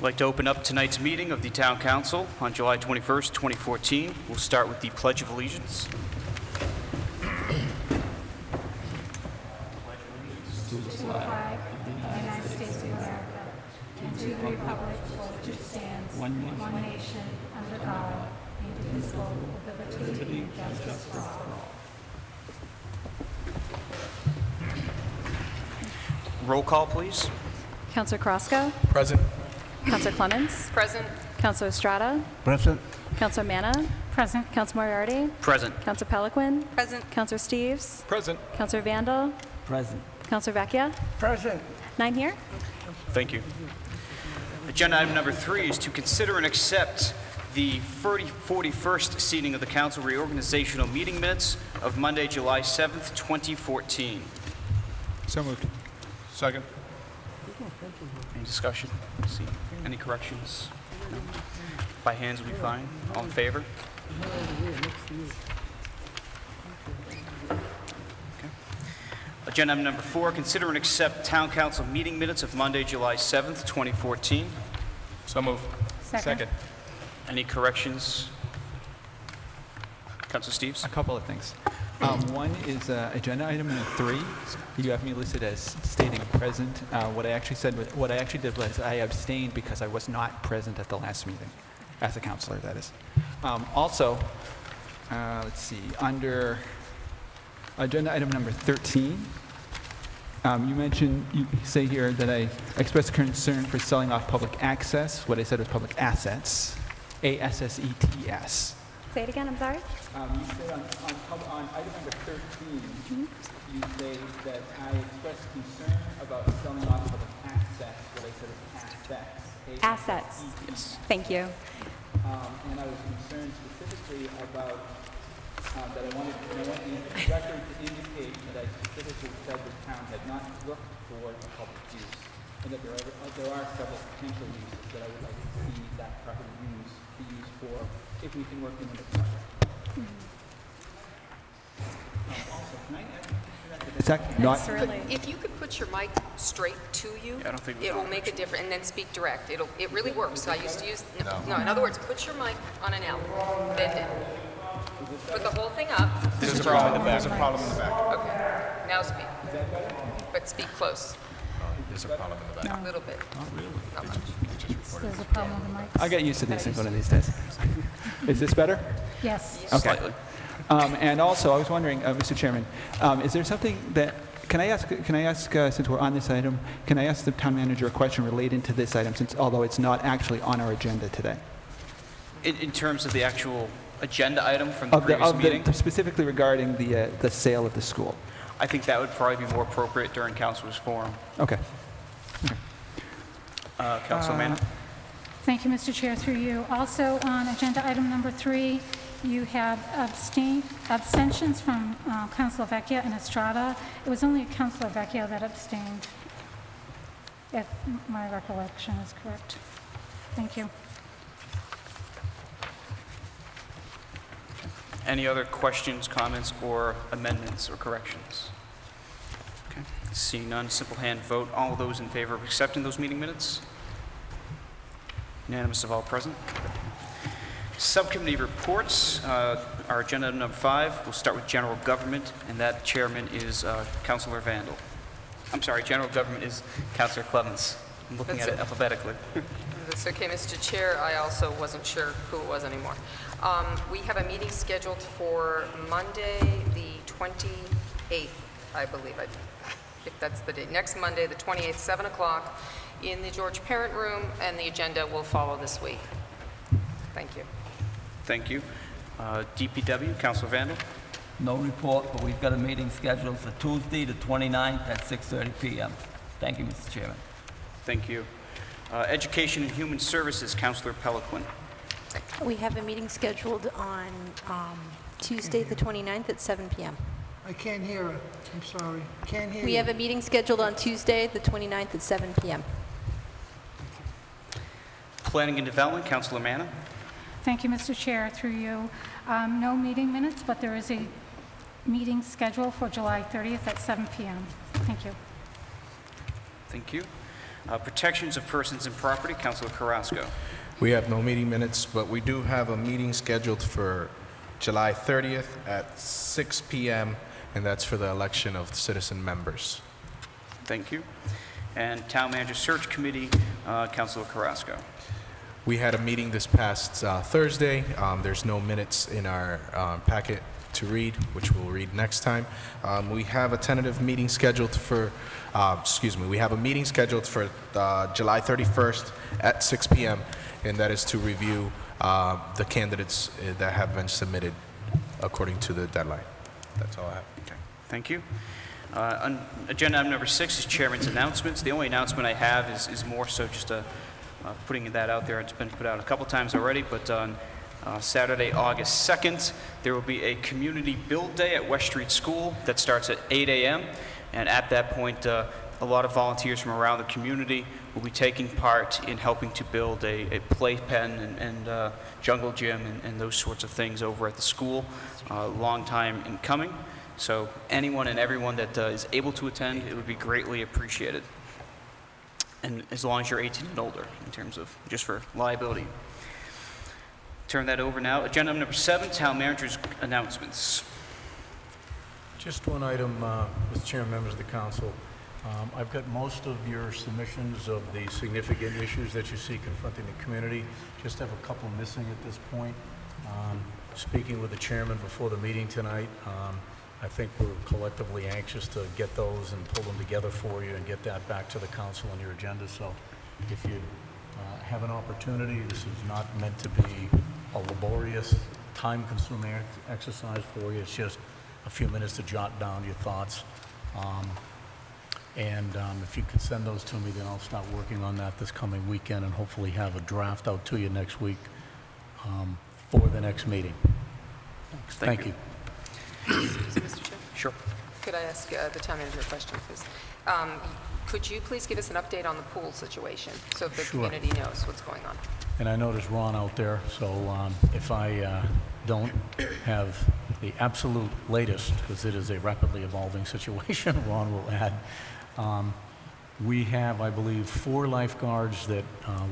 I'd like to open up tonight's meeting of the Town Council on July 21st, 2014. We'll start with the Pledge of Allegiance. To the flag of the United States of America and to the republic for which it stands, one nation, under God, indivisible, with liberty and justice for all. Roll call, please. Councillor Crosco? Present. Councillor Clemens? Present. Councillor Estrada? Present. Councillor Manna? Present. Councillor Moriarty? Present. Councillor Peliquin? Present. Councillor Steves? Present. Councillor Vandal? Present. Councillor Vecchia? Present. 9 here. Thank you. Agenda item number 3 is to consider and accept the 41st seating of the Council reorganizational meeting minutes of Monday, July 7th, 2014. So moved. Second. Any discussion? See, any corrections? No? By hands will be fine. All in favor? Okay. Agenda item number 4, consider and accept Town Council meeting minutes of Monday, July 7th, 2014. So moved. Second. Any corrections? Councilor Steves? A couple of things. One is agenda item number 3. You have me listed as stating present. What I actually did was I abstained because I was not present at the last meeting, as a councillor, that is. Also, let's see, under agenda item number 13, you say here that I expressed concern for selling off public access. What I said was public assets, ASSETS. Say it again, I'm sorry. You said on item number 13, you say that I expressed concern about selling off public access. What I said is assets. Assets. Yes. Thank you. And I was concerned specifically about that I wanted the record to indicate that I specifically said the town had not looked for a public use, and that there are several potential uses that I would like to see that property be used for if we can work in the project. Also, can I add? Is that not? If you could put your mic straight to you, Yeah, I don't think it will make a difference, and then speak direct. It really works. I used to use, no, in other words, put your mic on an L, bend it. Put the whole thing up. There's a problem in the back. There's a problem in the back. Okay, now speak. But speak close, There's a problem in the back. a little bit. Not much. There's a problem with the mics. I'll get used to these one of these days. Is this better? Yes. Okay. Slightly. And also, I was wondering, Mr. Chairman, is there something that, can I ask, since we're on this item, can I ask the town manager a question relating to this item, since although it's not actually on our agenda today? In terms of the actual agenda item from the previous meeting, Specifically regarding the sale of the school. I think that would probably be more appropriate during Councilor's forum. Okay. Councilor Manna? Thank you, Mr. Chair, through you. Also, on agenda item number 3, you have abstentions from Councilor Vecchia and Estrada. It was only Councilor Vecchia that abstained, if my recollection is correct. Thank you. Any other questions, comments, or amendments or corrections? Okay. Seeing none, simple hand vote. All those in favor of accepting those meeting minutes? Unanimous of all present. Subcommittee reports. Our agenda item number 5. We'll start with general government, and that chairman is Councilor Vandal. I'm sorry, general government is Councilor Clemens. I'm looking That's at it alphabetically. That's okay, Mr. Chair. I also wasn't sure who it was anymore. We have a meeting scheduled for Monday, the 28th, I believe, if that's the date. Next Monday, the 28th, 7 o'clock, in the George Parent Room, and the agenda will follow this week. Thank you. Thank you. DPW, Councilor Vandal. No report, but we've got a meeting scheduled for Tuesday, the 29th at 6:30 p.m. Thank you, Mr. Chairman. Thank you. Education and Human Services, Councilor Peliquin. We have a meeting scheduled on Tuesday, the 29th at 7 p.m. I can't hear it. I'm sorry. Can't hear We you. have a meeting scheduled on Tuesday, the 29th at 7 p.m. Planning and Development, Councilor Manna. Thank you, Mr. Chair, through you. No meeting minutes, but there is a meeting scheduled for July 30th at 7 p.m. Thank you. Thank you. Protections of persons and property, Councilor Carrasco. We have no meeting minutes, but we do have a meeting scheduled for July 30th at 6 p.m., and that's for the election of citizen members. Thank you. And Town Manager Search Committee, Councilor Carrasco. We had a meeting this past Thursday. There's no minutes in our packet to read, which we'll read next time. We have a tentative meeting scheduled for, we have a meeting scheduled for July 31st at 6 p.m., and that is to review the candidates that have been submitted according to the deadline. That's all I have. Okay, thank you. On agenda item number 6 is Chairman's announcements. The only announcement I have is more so just putting that out there. It's been put out a couple times already, but on Saturday, August 2nd, there will be a community build day at West Street School that starts at 8 a.m. And at that point, a lot of volunteers from around the community will be taking part in helping to build a playpen and jungle gym and those sorts of things over at the school. Long time in coming. So anyone and everyone that is able to attend, it would be greatly appreciated. And as long as you're 18 and older, in terms of just for liability. Turn that over now. Agenda item number 7, Town Manager's announcements. Just one item, Mr. Chairman, members of the council. I've got most of your submissions of the significant issues that you see confronting the community. Just have a couple missing at this point. Speaking with the chairman before the meeting tonight, I think we're collectively anxious to get those and pull them together for you and get that back to the council on your agenda. So if you have an opportunity, this is not meant to be a laborious, time-consuming exercise for you. It's just a few minutes to jot down your thoughts. If you could send those to me, then I'll start working on that this coming weekend and hopefully have a draft out to you next week for the next meeting. Thank you. Mr. Chair? Sure. Could I ask the town manager a question, please? Could you please give us an update on the pool situation so the Sure. community knows what's going on? And I know there's Ron out there, so if I don't have the absolute latest, because it is a rapidly evolving situation, Ron will add. We have, I believe, 4 lifeguards that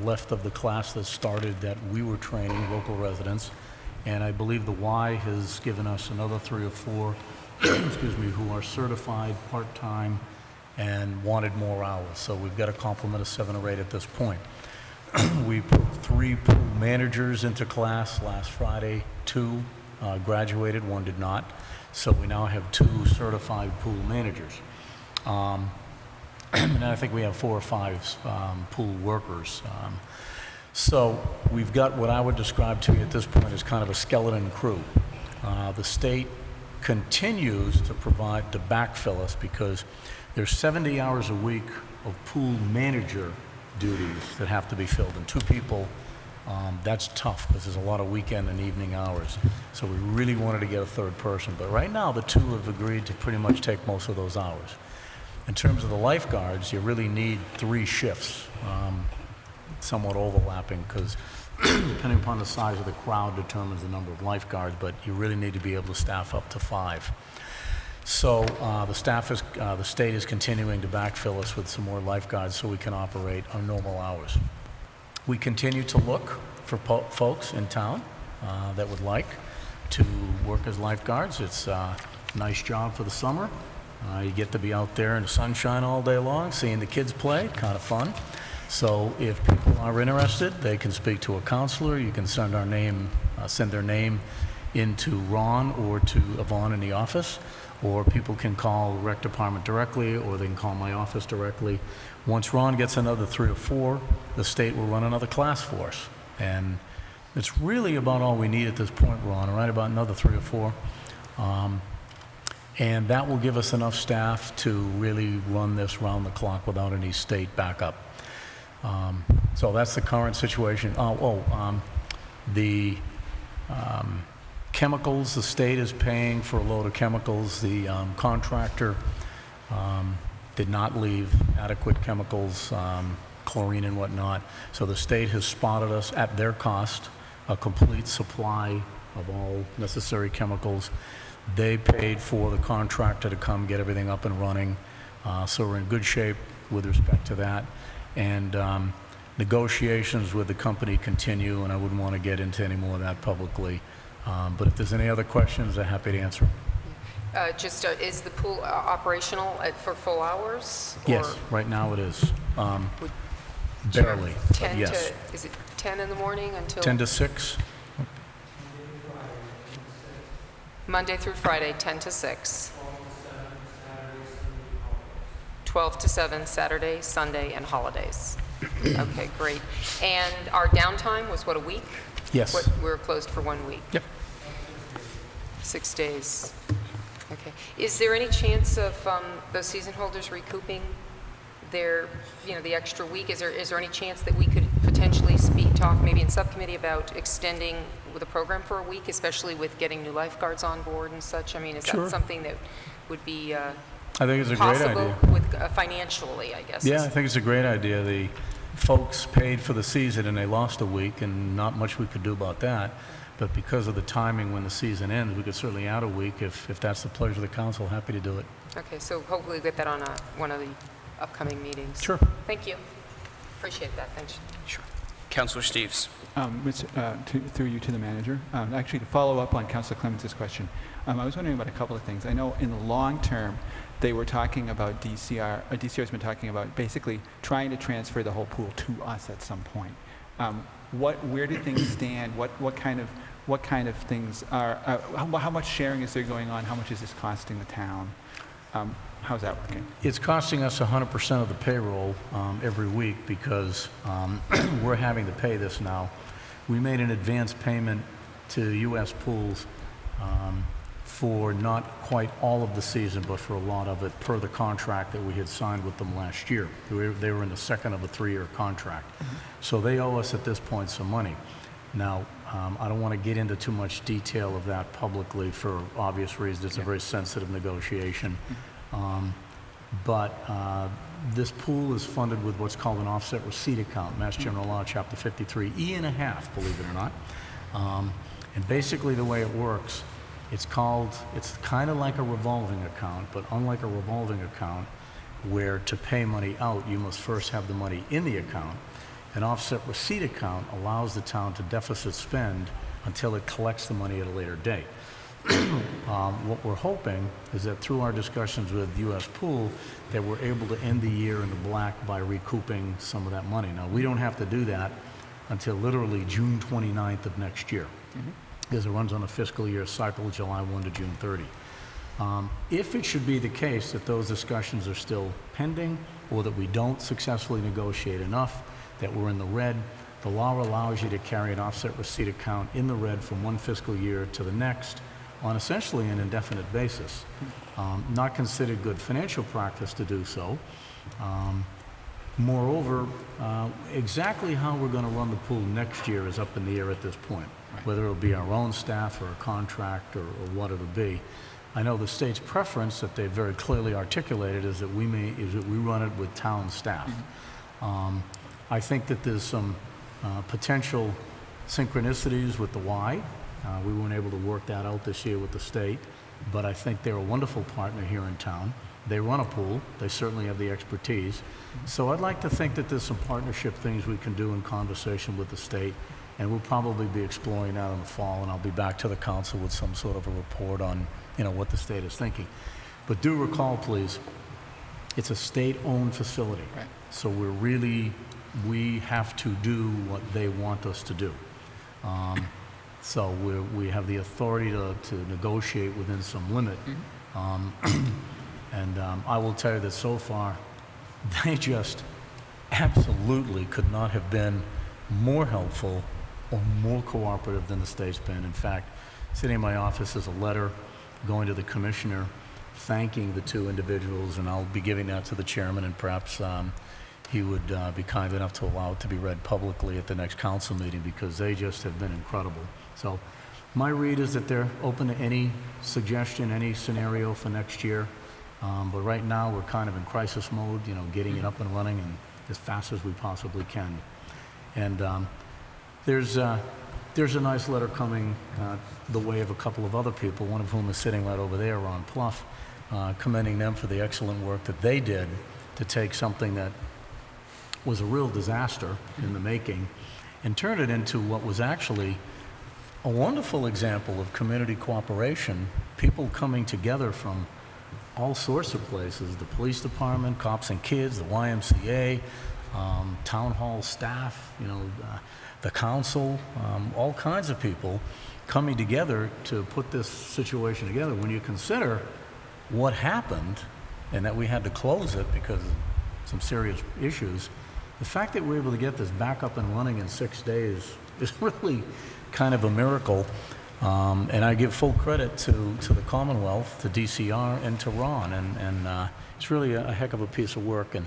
left of the class that started that we were training, local residents. And I believe the Y has given us another 3 or 4, excuse me, who are certified part-time and wanted more hours. So we've got a complement of 7 or 8 at this point. We put 3 pool managers into class last Friday. 2 graduated, 1 did not. So we now have 2 certified pool managers. And I think we have 4 or 5 pool workers. So we've got what I would describe to you at this point as kind of a skeleton crew. The state continues to provide, to backfill us because there's 70 hours a week of pool manager duties that have to be filled. And 2 people, that's tough because there's a lot of weekend and evening hours. So we really wanted to get a 3rd person. But right now, the 2 have agreed to pretty much take most of those hours. In terms of the lifeguards, you really need 3 shifts. Somewhat overlapping because depending upon the size of the crowd determines the number of lifeguards, but you really need to be able to staff up to 5. So the state is continuing to backfill us with some more lifeguards so we can operate on normal hours. We continue to look for folks in town that would like to work as lifeguards. It's a nice job for the summer. You get to be out there in the sunshine all day long, seeing the kids play, kind of fun. So if people are interested, they can speak to a counselor. You can send their name into Ron or to Yvonne in the office, or people can call the rec department directly, or they can call my office directly. Once Ron gets another 3 or 4, the state will run another class for us. And it's really about all we need at this point, Ron, right about another 3 or 4. And that will give us enough staff to really run this round the clock without any state backup. So that's the current situation. The chemicals, the state is paying for a load of chemicals. The contractor did not leave adequate chemicals, chlorine and whatnot. So the state has spotted us at their cost, a complete supply of all necessary chemicals. They paid for the contractor to come get everything up and running. So we're in good shape with respect to that. And negotiations with the company continue, and I wouldn't want to get into any more of that publicly. But if there's any other questions, I'm happy to answer. Is the pool operational for full hours? Yes, right now it is. Would- Barely, but 10 yes. to, is it 10 in the morning until? 10 to 6? Monday through Friday, 10 to 6. 12 to 7, Saturday, Sunday, and holidays. Okay, great. And our downtime was what, a week? Yes. We were closed for 1 week. Yep. 6 days. Okay. Is there any chance of those season holders recouping their, the extra week? Is there any chance that we could potentially talk maybe in subcommittee about extending the program for a week, especially with getting new lifeguards on board and such? I mean, is Sure. that something that would be I think it's a great possible idea. with financially, I guess? Yeah, I think it's a great idea. The folks paid for the season and they lost a week, and not much we could do about that. But because of the timing when the season ends, we could certainly add a week if that's the pleasure of the council. Happy to do it. Okay, so hopefully we'll get that on one of the upcoming meetings. Sure. Thank you. Appreciate that. Thanks. Sure. Councilor Steves. Through you to the manager. Actually, to follow up on Councilor Clemens' question, I was wondering about a couple of things. I know in the long term, they were talking about DCR's been talking about basically trying to transfer the whole pool to us at some point. Where do things stand? What kind of things are? How much sharing is there going on? How much is this costing the town? How's that working? It's costing us 100% of the payroll every week because we're having to pay this now. We made an advance payment to U.S. Pools for not quite all of the season, but for a lot of it per the contract that we had signed with them last year. They were in the second of a 3-year contract. Mm-hmm. So they owe us at this point some money. Now, I don't want to get into too much detail of that publicly for obvious reasons. It's a very sensitive negotiation. But this pool is funded with what's called an offset receipt account, Mass General Law, Chapter 53, E&1/2, believe it or not. And basically the way it works, it's kind of like a revolving account, but unlike a revolving account, where to pay money out, you must first have the money in the account. An offset receipt account allows the town to deficit spend until it collects the money at a later date. What we're hoping is that through our discussions with U.S. Pool, that we're able to end the year in the black by recouping some of that money. Now, we don't have to do that until literally June 29th of next year, because it runs on a fiscal year cycle, July 1 to June 30. If it should be the case that those discussions are still pending, or that we don't successfully negotiate enough, that we're in the red, the law allows you to carry an offset receipt account in the red from one fiscal year to the next on essentially an indefinite basis. Not considered good financial practice to do so. Moreover, exactly how we're going to run the pool next year is up in the air at this point, whether it'll be our own staff or a contract or what it'll be. I know the state's preference that they very clearly articulated is that we run it with town staff. I think that there's some potential synchronicities with the Y. We weren't able to work that out this year with the state, but I think they're a wonderful partner here in town. They run a pool. They certainly have the expertise. So I'd like to think that there's some partnership things we can do in conversation with the state, and we'll probably be exploring that in the fall, and I'll be back to the council with some sort of a report on, what the state is thinking. But do recall, please, it's a state-owned facility. Right. So we have to do what they want us to do. So we have the authority to negotiate within some limit. And I will tell you that so far, they just absolutely could not have been more helpful or more cooperative than the state's been. In fact, sitting in my office is a letter going to the commissioner thanking the two individuals, and I'll be giving that to the chairman, and perhaps he would be kind enough to allow it to be read publicly at the next council meeting, because they just have been incredible. So my read is that they're open to any suggestion, any scenario for next year. But right now we're kind of in crisis mode, getting it up and running and as fast as we possibly can. And there's a nice letter coming the way of a couple of other people, one of whom is sitting right over there, Ron Pluff, commending them for the excellent work that they did to take something that was a real disaster in the making and turned it into what was actually a wonderful example of community cooperation, people coming together from all sorts of places, the police department, cops and kids, the YMCA, town hall staff, the council, all kinds of people coming together to put this situation together. When you consider what happened and that we had to close it because of some serious issues, the fact that we were able to get this back up and running in 6 days is really kind of a miracle. And I give full credit to the Commonwealth, to DCR, and to Ron. And it's really a heck of a piece of work. And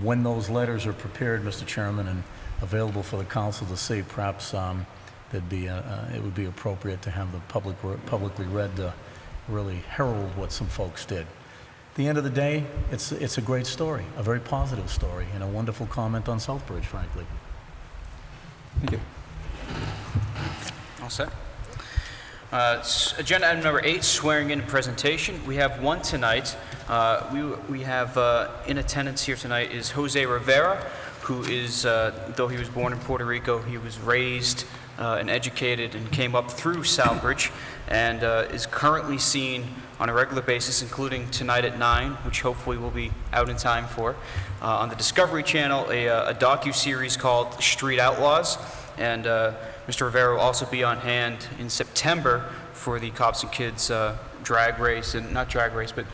when those letters are prepared, Mr. Chairman, and available for the council to see, perhaps it would be appropriate to have the publicly read to really herald what some folks did. At the end of the day, it's a great story, a very positive story, and a wonderful comment on Southbridge, frankly. Thank you. All set. Agenda item number 8, swearing in presentation. We have one tonight. We have in attendance here tonight is Jose Rivera, who is, though he was born in Puerto Rico, he was raised and educated and came up through Southbridge, and is currently seen on a regular basis, including tonight at 9, which hopefully will be out in time for, on the Discovery Channel, a docu-series called Street Outlaws. And Mr. Rivera will also be on hand in September for the Cops and Kids drag race, and not drag race, but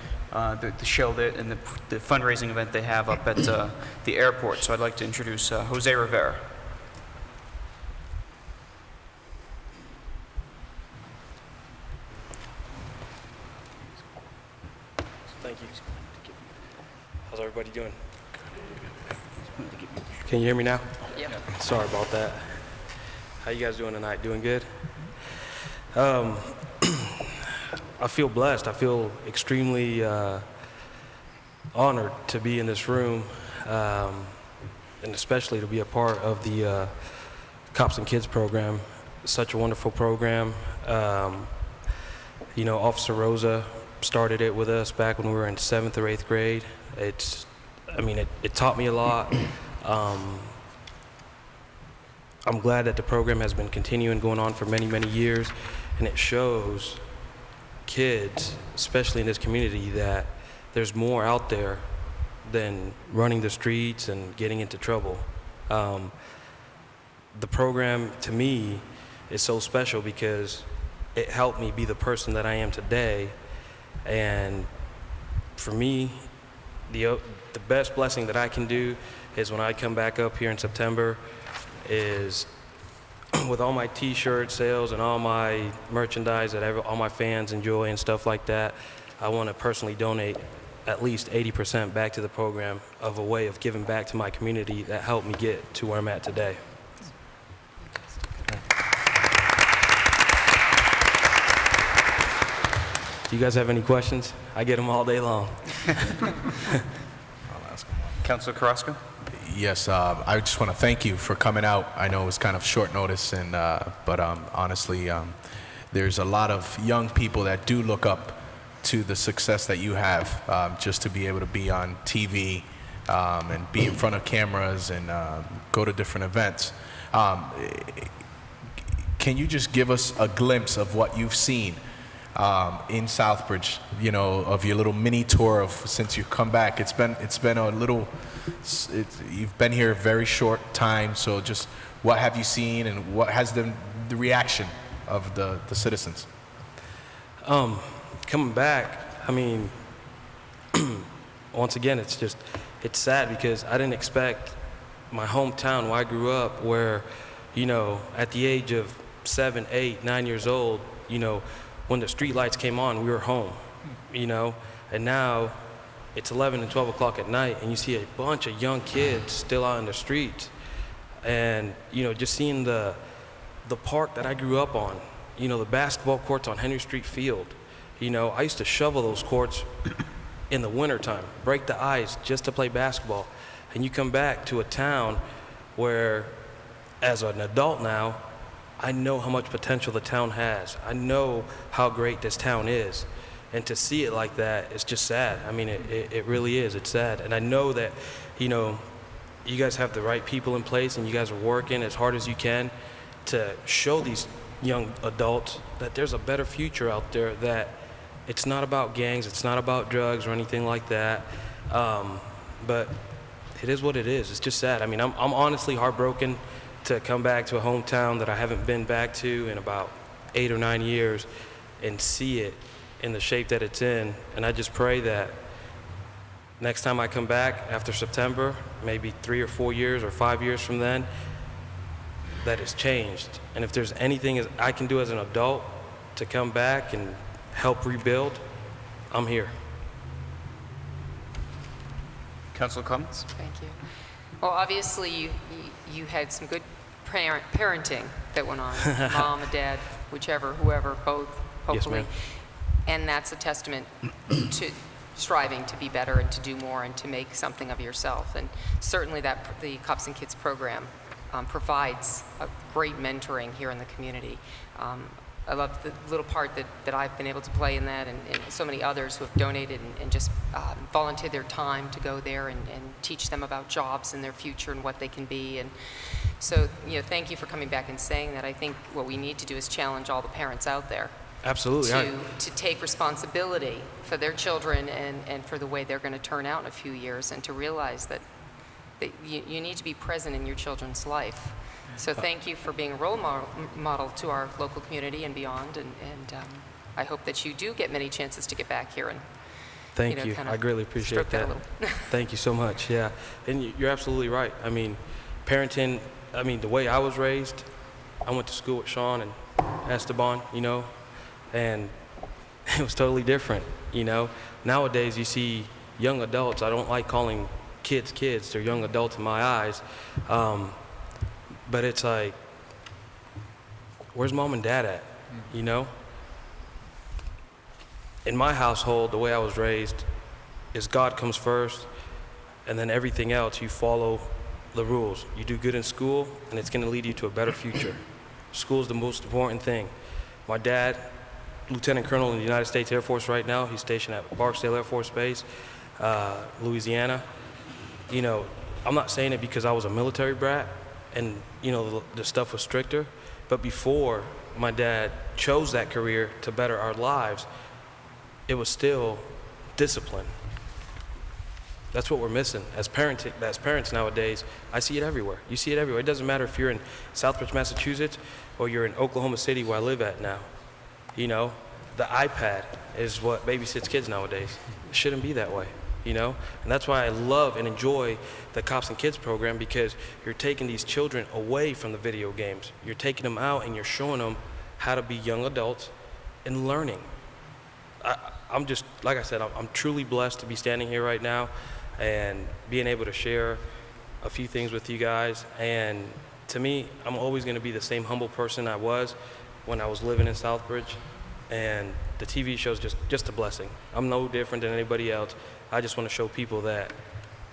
the show and the fundraising event they have up at the airport. So I'd like to introduce Jose Rivera. Thank you. How's everybody doing? Can you hear me now? Yeah. Sorry about that. How you guys doing tonight? Doing good? I feel blessed. I feel extremely honored to be in this room, and especially to be a part of the Cops and Kids program. Such a wonderful program. Officer Rosa started it with us back when we were in 7th or 8th grade. It taught me a lot. I'm glad that the program has been continuing, going on for many, many years, and it shows kids, especially in this community, that there's more out there than running the streets and getting into trouble. The program, to me, is so special because it helped me be the person that I am today. And for me, the best blessing that I can do is when I come back up here in September is with all my t-shirt sales and all my merchandise that all my fans enjoy and stuff like that, I want to personally donate at least 80% back to the program of a way of giving back to my community that helped me get to where I'm at today. Do you guys have any questions? I get them all day long. Councilor Carrasco? Yes, I just want to thank you for coming out. I know it was kind of short notice, but honestly, there's a lot of young people that do look up to the success that you have, just to be able to be on TV and be in front of cameras and go to different events. Can you just give us a glimpse of what you've seen in Southbridge, of your little mini tour of since you've come back? It's been a little, you've been here a very short time, so just what have you seen and what has the reaction of the citizens? Coming back, once again, it's sad because I didn't expect my hometown where I grew up, where, at the age of 7, 8, 9 years old, when the street lights came on, we were home, and now it's 11 and 12 o'clock at night, and you see a bunch of young kids still out in the streets, and, just seeing the park that I grew up on, the basketball courts on Henry Street Field. I used to shovel those courts in the wintertime, break the ice just to play basketball. And you come back to a town where, as an adult now, I know how much potential the town has. I know how great this town is. And to see it like that, it's just sad. It really is. It's sad. And I know that, you guys have the right people in place and you guys are working as hard as you can to show these young adults that there's a better future out there, that it's not about gangs, it's not about drugs or anything like that. But it is what it is. It's just sad. I mean, I'm honestly heartbroken to come back to a hometown that I haven't been back to in about 8 or 9 years and see it in the shape that it's in. And I just pray that next time I come back after September, maybe 3 or 4 years or 5 years from then, that it's changed. And if there's anything I can do as an adult to come back and help rebuild, I'm here. Councilor Cummins? Thank you. Well, obviously, you had some good parenting that went on. Mom and dad, whichever, whoever, both, hopefully. Yes, ma'am. And that's a testament to striving to be better and to do more and to make something of yourself. And certainly that the Cops and Kids program provides a great mentoring here in the community. I love the little part that I've been able to play in that, and so many others who have donated and just volunteered their time to go there and teach them about jobs and their future and what they can be. And so, thank you for coming back and saying that. I think what we need to do is challenge all the parents out there. Absolutely. To take responsibility for their children and for the way they're going to turn out in a few years, and to realize that you need to be present in your children's life. So thank you for being a role model to our local community and beyond, and I hope that you do get many chances to get back here and Thank you. I greatly appreciate that. a little. Thank you so much. Yeah, and you're absolutely right. I mean, parenting. I mean, the way I was raised, I went to school with Sean and Esteban, and it was totally different. Nowadays you see young adults. I don't like calling kids. They're young adults in my eyes. But it's like, where's mom and dad at? In my household, the way I was raised is God comes first, and then everything else, you follow the rules. You do good in school, and it's gonna lead you to a better future. School is the most important thing. My dad, Lieutenant Colonel in the United States Air Force right now, he's stationed at Barksdale Air Force Base, Louisiana. I'm not saying it because I was a military brat, and the stuff was stricter, but before my dad chose that career to better our lives, it was still discipline. That's what we're missing as parents nowadays. I see it everywhere. You see it everywhere. It doesn't matter if you're in Southbridge, Massachusetts, or you're in Oklahoma City, where I live at now. The iPad is what babysits kids nowadays. It shouldn't be that way. And that's why I love and enjoy the Cops and Kids program, because you're taking these children away from the video games. You're taking them out and you're showing them how to be young adults and learning. I'm just, like I said, I'm truly blessed to be standing here right now and being able to share a few things with you guys. And to me, I'm always going to be the same humble person I was when I was living in Southbridge. And the TV show is just a blessing. I'm no different than anybody else. I just want to show people that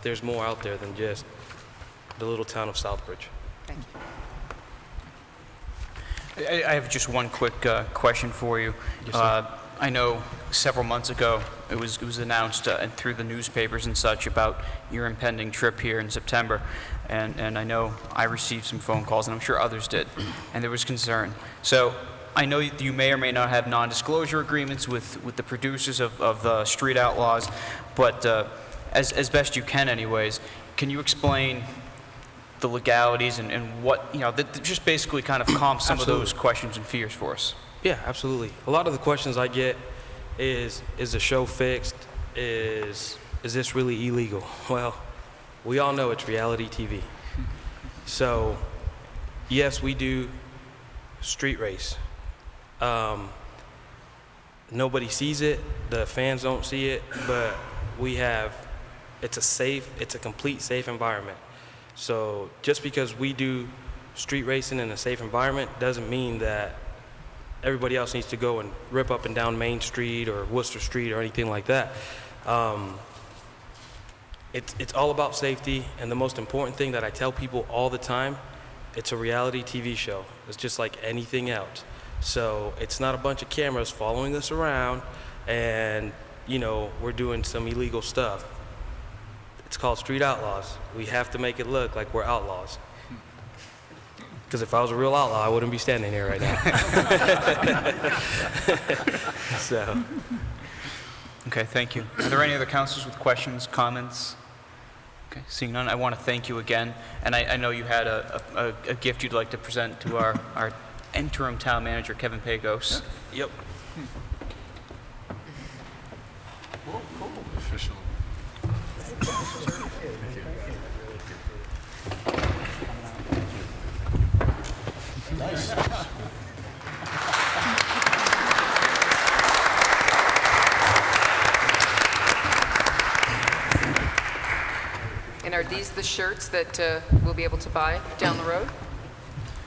there's more out there than just the little town of Southbridge. Thank you. I have just one quick question for you. Yes, sir. I know several months ago it was announced and through the newspapers and such about your impending trip here in September, and I know I received some phone calls, and I'm sure others did, and there was concern. So I know you may or may not have non-disclosure agreements with the producers of Street Outlaws, but as best you can anyways, can you explain the legalities and what, just basically kind of calm some of those questions and fears for us? Yeah, absolutely. A lot of the questions I get is the show fixed? Is this really illegal? Well, we all know it's reality TV. So, yes, we do street race. Nobody sees it, the fans don't see it, but it's a complete safe environment. So just because we do street racing in a safe environment doesn't mean that everybody else needs to go and rip up and down Main Street or Worcester Street or anything like that. It's all about safety, and the most important thing that I tell people all the time, it's a reality TV show. It's just like anything else. So it's not a bunch of cameras following us around and, we're doing some illegal stuff. It's called Street Outlaws. We have to make it look like we're outlaws. Because if I was a real outlaw, I wouldn't be standing here right now. So, Okay, thank you. Are there any other councilors with questions, comments? Okay, seeing none, I want to thank you again. And I know you had a gift you'd like to present to our interim town manager, Kevin Pagos. yep. Official. And are these the shirts that we'll be able to buy down the road?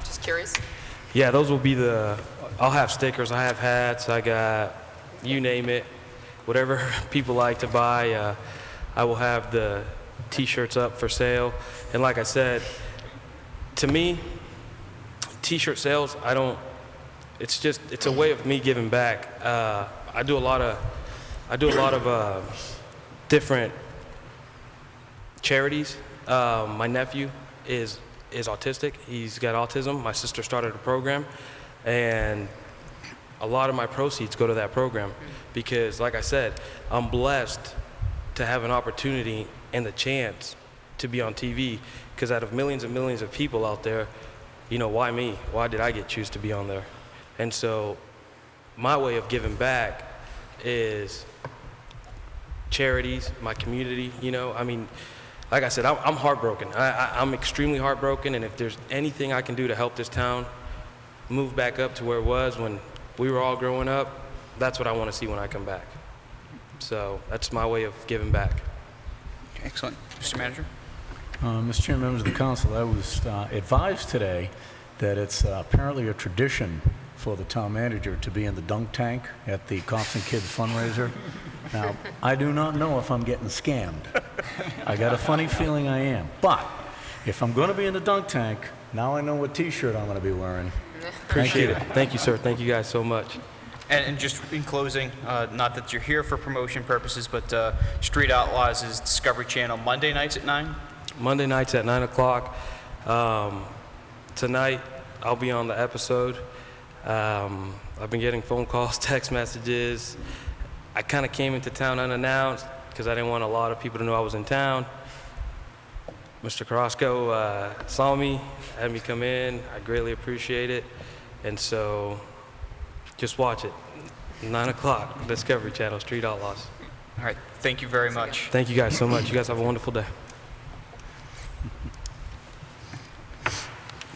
Just curious. Yeah, those will be I'll have stickers, I have hats, I got, you name it, whatever people like to buy. I will have the t-shirts up for sale. And like I said, to me, t-shirt sales, it's a way of me giving back. I do a lot of different charities. My nephew is autistic. He's got autism. My sister started a program, and a lot of my proceeds go to that program because, like I said, I'm blessed to have an opportunity and the chance to be on TV because out of millions and millions of people out there, why me? Why did I choose to be on there? And so my way of giving back is charities, my community, like I said, I'm heartbroken. I'm extremely heartbroken, and if there's anything I can do to help this town move back up to where it was when we were all growing up, that's what I want to see when I come back. So that's my way of giving back. Excellent. Mr. Manager? Mr. Chairman, members of the council, I was advised today that it's apparently a tradition for the town manager to be in the dunk tank at the Cops and Kids fundraiser. Now, I do not know if I'm getting scammed. I got a funny feeling I am. But if I'm going to be in the dunk tank, now I know what T-shirt I'm going to be wearing. Appreciate it. Thank you, sir. Thank you guys so much. And just in closing, not that you're here for promotion purposes, but Street Outlaws is Discovery Channel Monday nights at 9? Monday nights at 9 o'clock. Tonight, I'll be on the episode. I've been getting phone calls, text messages. I kind of came into town unannounced because I didn't want a lot of people to know I was in town. Mr. Carrasco saw me, had me come in. I greatly appreciate it. And so just watch it. 9 o'clock, Discovery Channel, Street Outlaws. All right. Thank you very much. Thank you guys so much. You guys have a wonderful day.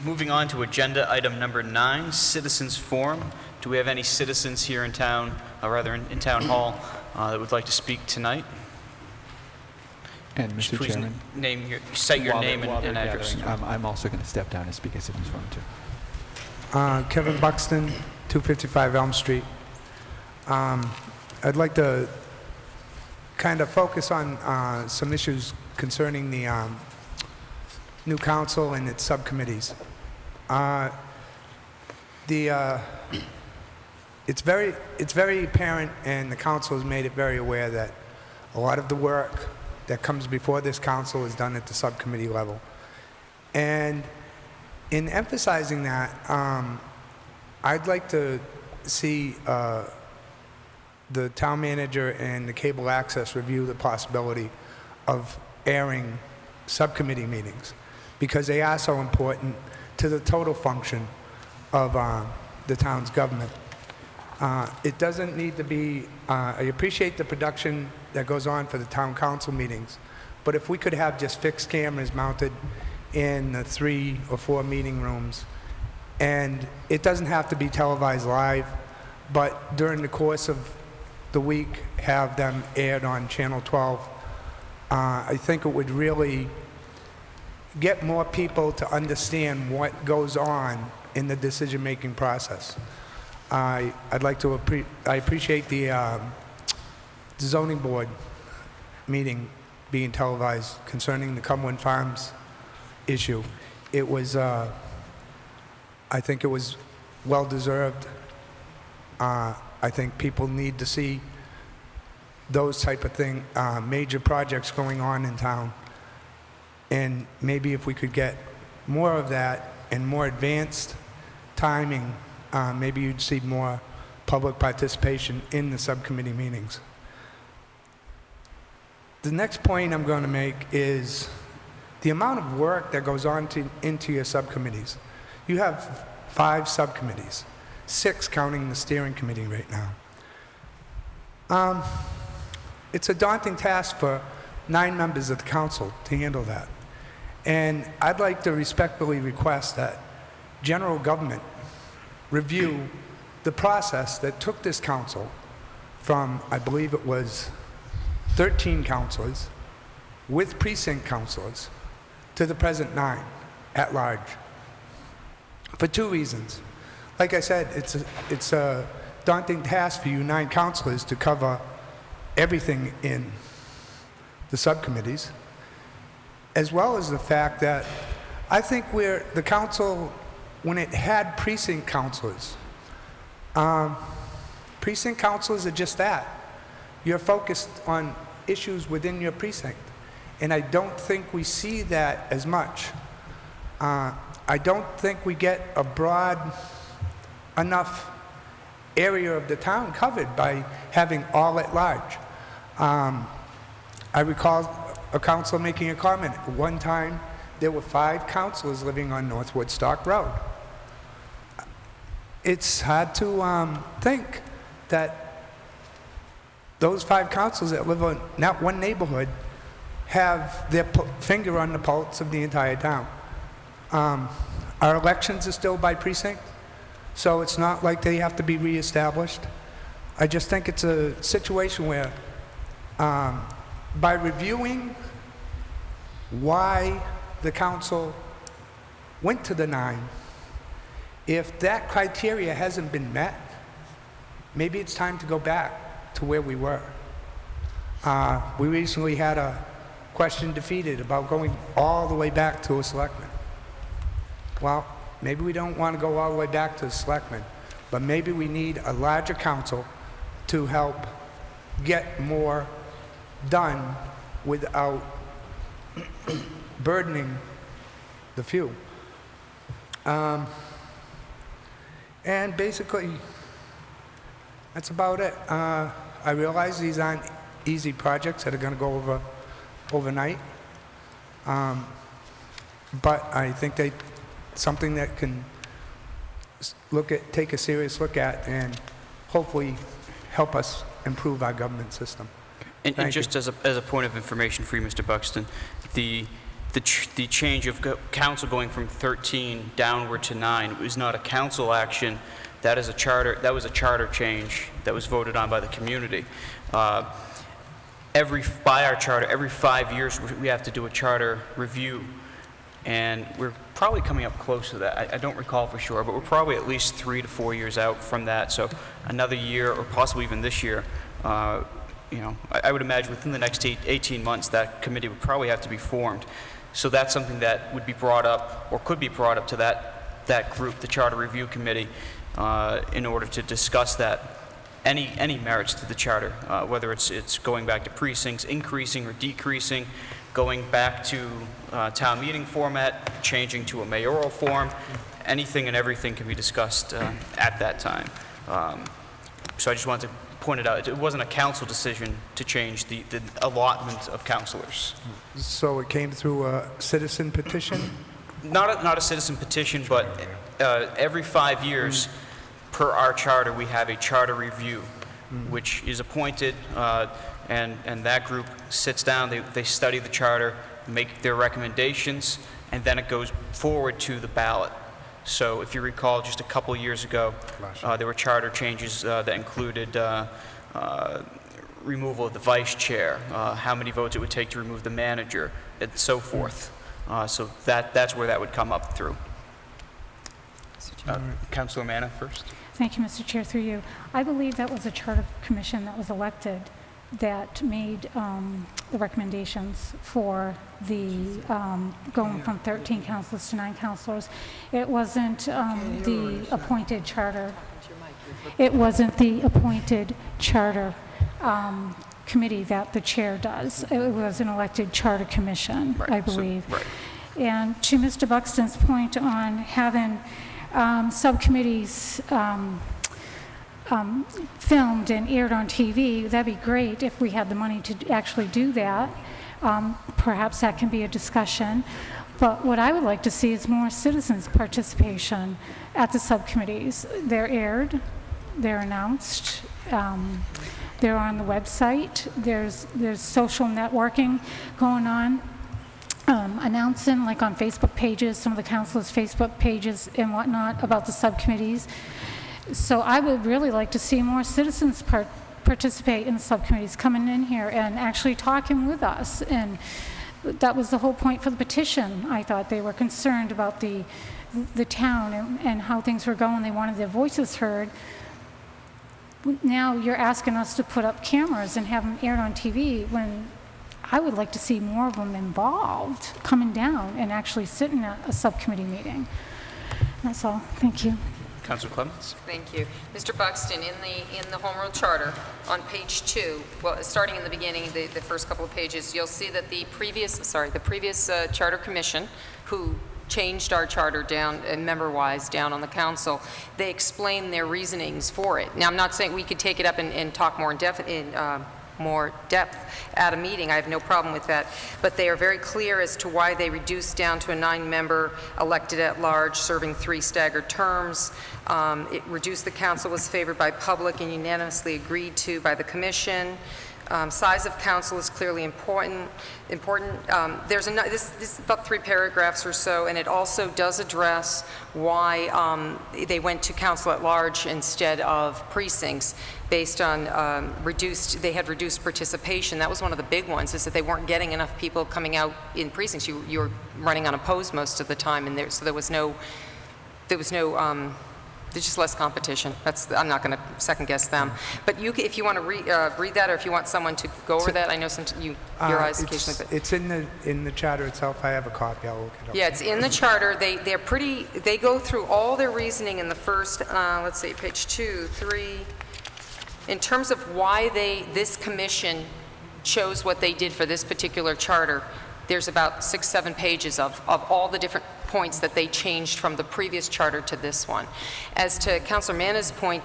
Moving on to agenda item number 9, Citizens Forum. Do we have any citizens here in town, or rather in Town Hall, that would like to speak tonight? And Mr. Please Chairman, cite your while name they're and address. gathering, I'm also going to step down and speak at Citizens Forum too. Kevin Buxton, 255 Elm Street. I'd like to kind of focus on some issues concerning the new council and its subcommittees. It's very apparent, and the council has made it very aware that a lot of the work that comes before this council is done at the subcommittee level. And in emphasizing that, I'd like to see the town manager and the cable access review the possibility of airing subcommittee meetings, because they are so important to the total function of the town's government. It doesn't need to be, I appreciate the production that goes on for the town council meetings, but if we could have just fixed cameras mounted in the 3 or 4 meeting rooms, and it doesn't have to be televised live, but during the course of the week have them aired on Channel 12, I think it would really get more people to understand what goes on in the decision-making process. I'd like to I appreciate the zoning board meeting being televised concerning the Cumberland Farms issue. It was, I think it was well-deserved. I think people need to see those type of major projects going on in town And maybe if we could get more of that and more advanced timing, maybe you'd see more public participation in the subcommittee meetings. The next point I'm going to make is the amount of work that goes on into your subcommittees. You have 5 subcommittees, 6 counting the steering committee right now. It's a daunting task for 9 members of the council to handle that. And I'd like to respectfully request that general government review the process that took this council from, I believe it was 13 councilors with precinct councilors to the present 9 at large, for 2 reasons. Like I said, it's a daunting task for you 9 councilors to cover everything in the subcommittees, as well as the fact that I think the council, when it had precinct councilors are just that. You're focused on issues within your precinct. And I don't think we see that as much. I don't think we get a broad enough area of the town covered by having all at large. I recall a councilor making a comment. One time, there were 5 councilors living on North Woodstock Road. It's hard to think that those 5 councilors that live in that one neighborhood have their finger on the pulse of the entire town. Our elections are still by precinct, so it's not like they have to be reestablished. I just think it's a situation where by reviewing why the council went to the 9, if that criteria hasn't been met, maybe it's time to go back to where we were. We recently had a question defeated about going all the way back to a selectman. Well, maybe we don't want to go all the way back to the selectman, but maybe we need a larger council to help get more done without burdening the few. And basically, that's about it. I realize these aren't easy projects that are going to go over overnight, but I think something that can take a serious look at and hopefully help us improve our government system. And just as a point of information for you, Mr. Buxton, the change of council going from 13 downward to 9 was not a council action. That is a charter. That was a charter change that was voted on by the community. By our charter, every 5 years we have to do a charter review, and we're probably coming up close to that. I don't recall for sure, but we're probably at least 3 to 4 years out from that. So another year, or possibly even this year. I would imagine within the next 18 months, that committee would probably have to be formed. So that's something that would be brought up, or could be brought up to that group, the Charter Review Committee, in order to discuss that, any merits to the charter, whether it's going back to precincts, increasing or decreasing, going back to town meeting format, changing to a mayoral form. Anything and everything can be discussed at that time. So I just wanted to point it out. It wasn't a council decision to change the allotment of councilors. So it came through a citizen petition? Not a citizen petition, but every 5 years, per our charter, we have a charter review, which is appointed, and that group sits down, they study the charter, make their recommendations, and then it goes forward to the ballot. So if you recall, just a couple years ago, there were charter changes that included removal of the vice chair, how many votes it would take to remove the manager, and so forth. So that's where that would come up through. Councilor Manna first. Thank you, Mr. Chair, through you. I believe that was a charter commission that was elected that made the recommendations for the going from 13 councilors to 9 councilors. It wasn't the appointed charter. It wasn't the appointed charter committee that the chair does. It was an elected charter commission, Right, I so- believe. right. And to Mr. Buxton's point on having subcommittees filmed and aired on TV, that'd be great if we had the money to actually do that. Perhaps that can be a discussion. But what I would like to see is more citizens' participation at the subcommittees. They're aired, they're announced, they're on the website, there's social networking going on, announcing, like on Facebook pages, some of the councilors' Facebook pages and whatnot about the subcommittees. So I would really like to see more citizens participate in the subcommittees, coming in here and actually talking with us. And that was the whole point for the petition. I thought they were concerned about the town and how things were going. They wanted their voices heard. Now you're asking us to put up cameras and have them aired on TV when I would like to see more of them involved, coming down and actually sitting at a subcommittee meeting. That's all. Thank you. Councilor Clements? Thank you. Mr. Buxton, in the Home Rule Charter, on page 2, well, starting in the beginning, the first couple of pages, you'll see that the previous Charter Commission, who changed our charter down, member-wise, down on the council, they explain their reasonings for it. Now, I'm not saying we could take it up and talk more in depth at a meeting. I have no problem with that. But they are very clear as to why they reduced down to a 9-member elected at large, serving 3 staggered terms. It reduced the council, was favored by public and unanimously agreed to by the commission. Size of council is clearly important. This is about 3 paragraphs or so, and it also does address why they went to council at large instead of precincts, based on they had reduced participation. That was one of the big ones, is that they weren't getting enough people coming out in precincts. You were running unopposed most of the time, and so there was no. There's just less competition. I'm not going to second guess them. But if you want to read that, or if you want someone to go over that, I know your eyes occasionally. It's in the charter itself. I have a copy. I'll look it up. Yeah, it's in the charter. They go through all their reasoning in the first, let's see, page 2, 3, in terms of why this commission chose what they did for this particular charter. There's about 6, 7 pages of all the different points that they changed from the previous charter to this one. As to Councilor Manna's point,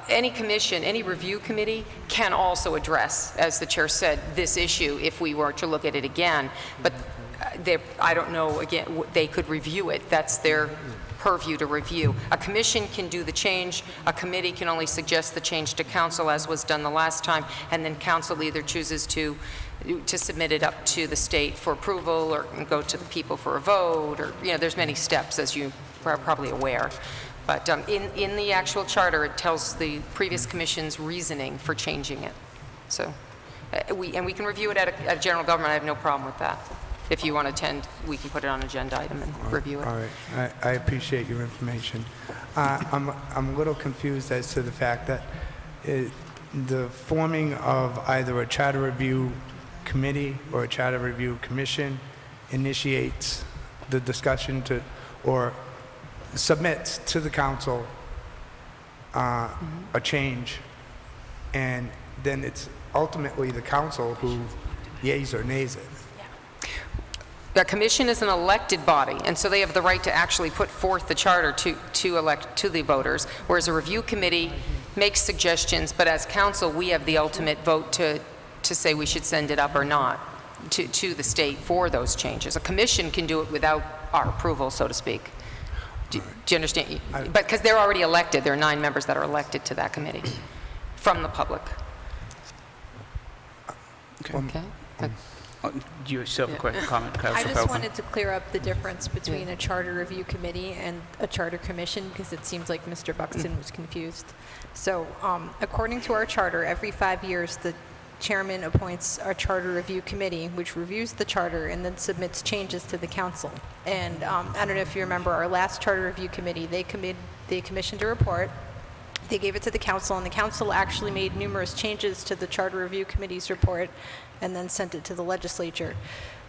any commission, any review committee can also address, as the chair said, this issue if we were to look at it again. But I don't know, again, they could review it. That's their purview to review. A commission can do the change. A committee can only suggest the change to council, as was done the last time, and then council either chooses to submit it up to the state for approval or go to the people for a vote, or, there's many steps, as you are probably aware. But in the actual charter, it tells the previous commission's reasoning for changing it. So, we can review it at a general government. I have no problem with that. If you want to attend, we can put it on an agenda item and review it. All right. I appreciate your information. I'm a little confused as to the fact that the forming of either a charter review committee or a charter review commission initiates the discussion or submits to the council a change, and then it's ultimately the council who yays or nays it. The commission is an elected body, and so they have the right to actually put forth the charter to elect to the voters, whereas a review committee makes suggestions, but as council, we have the ultimate vote to say we should send it up or not to the state for those changes. A commission can do it without our approval, so to speak. Do you understand? But because they're already elected, there are 9 members that are elected to that committee from the public. Okay. Do you still have a quick comment, I Councilor just Pelton? wanted to clear up the difference between a charter review committee and a charter commission, because it seems like Mr. Buxton was confused. So according to our charter, every 5 years, the chairman appoints a charter review committee, which reviews the charter and then submits changes to the council. And I don't know if you remember our last charter review committee, they commissioned a report, they gave it to the council, and the council actually made numerous changes to the charter review committee's report and then sent it to the legislature,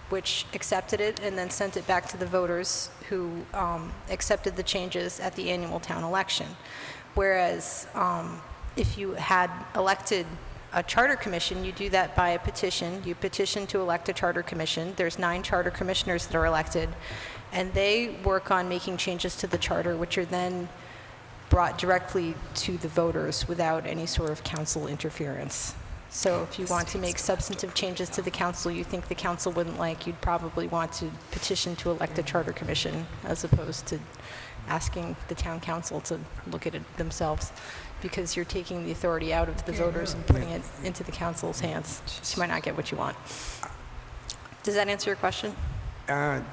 which accepted it and then sent it back to the voters, who accepted the changes at the annual town election. Whereas if you had elected a charter commission, you do that by a petition. You petition to elect a charter commission. There's 9 charter commissioners that are elected, and they work on making changes to the charter, which are then brought directly to the voters without any sort of council interference. So if you want to make substantive changes to the council you think the council wouldn't like, you'd probably want to petition to elect a charter commission as opposed to asking the town council to look at it themselves, because you're taking the authority out of the voters and putting it into the council's hands. So you might not get what you want. Does that answer your question?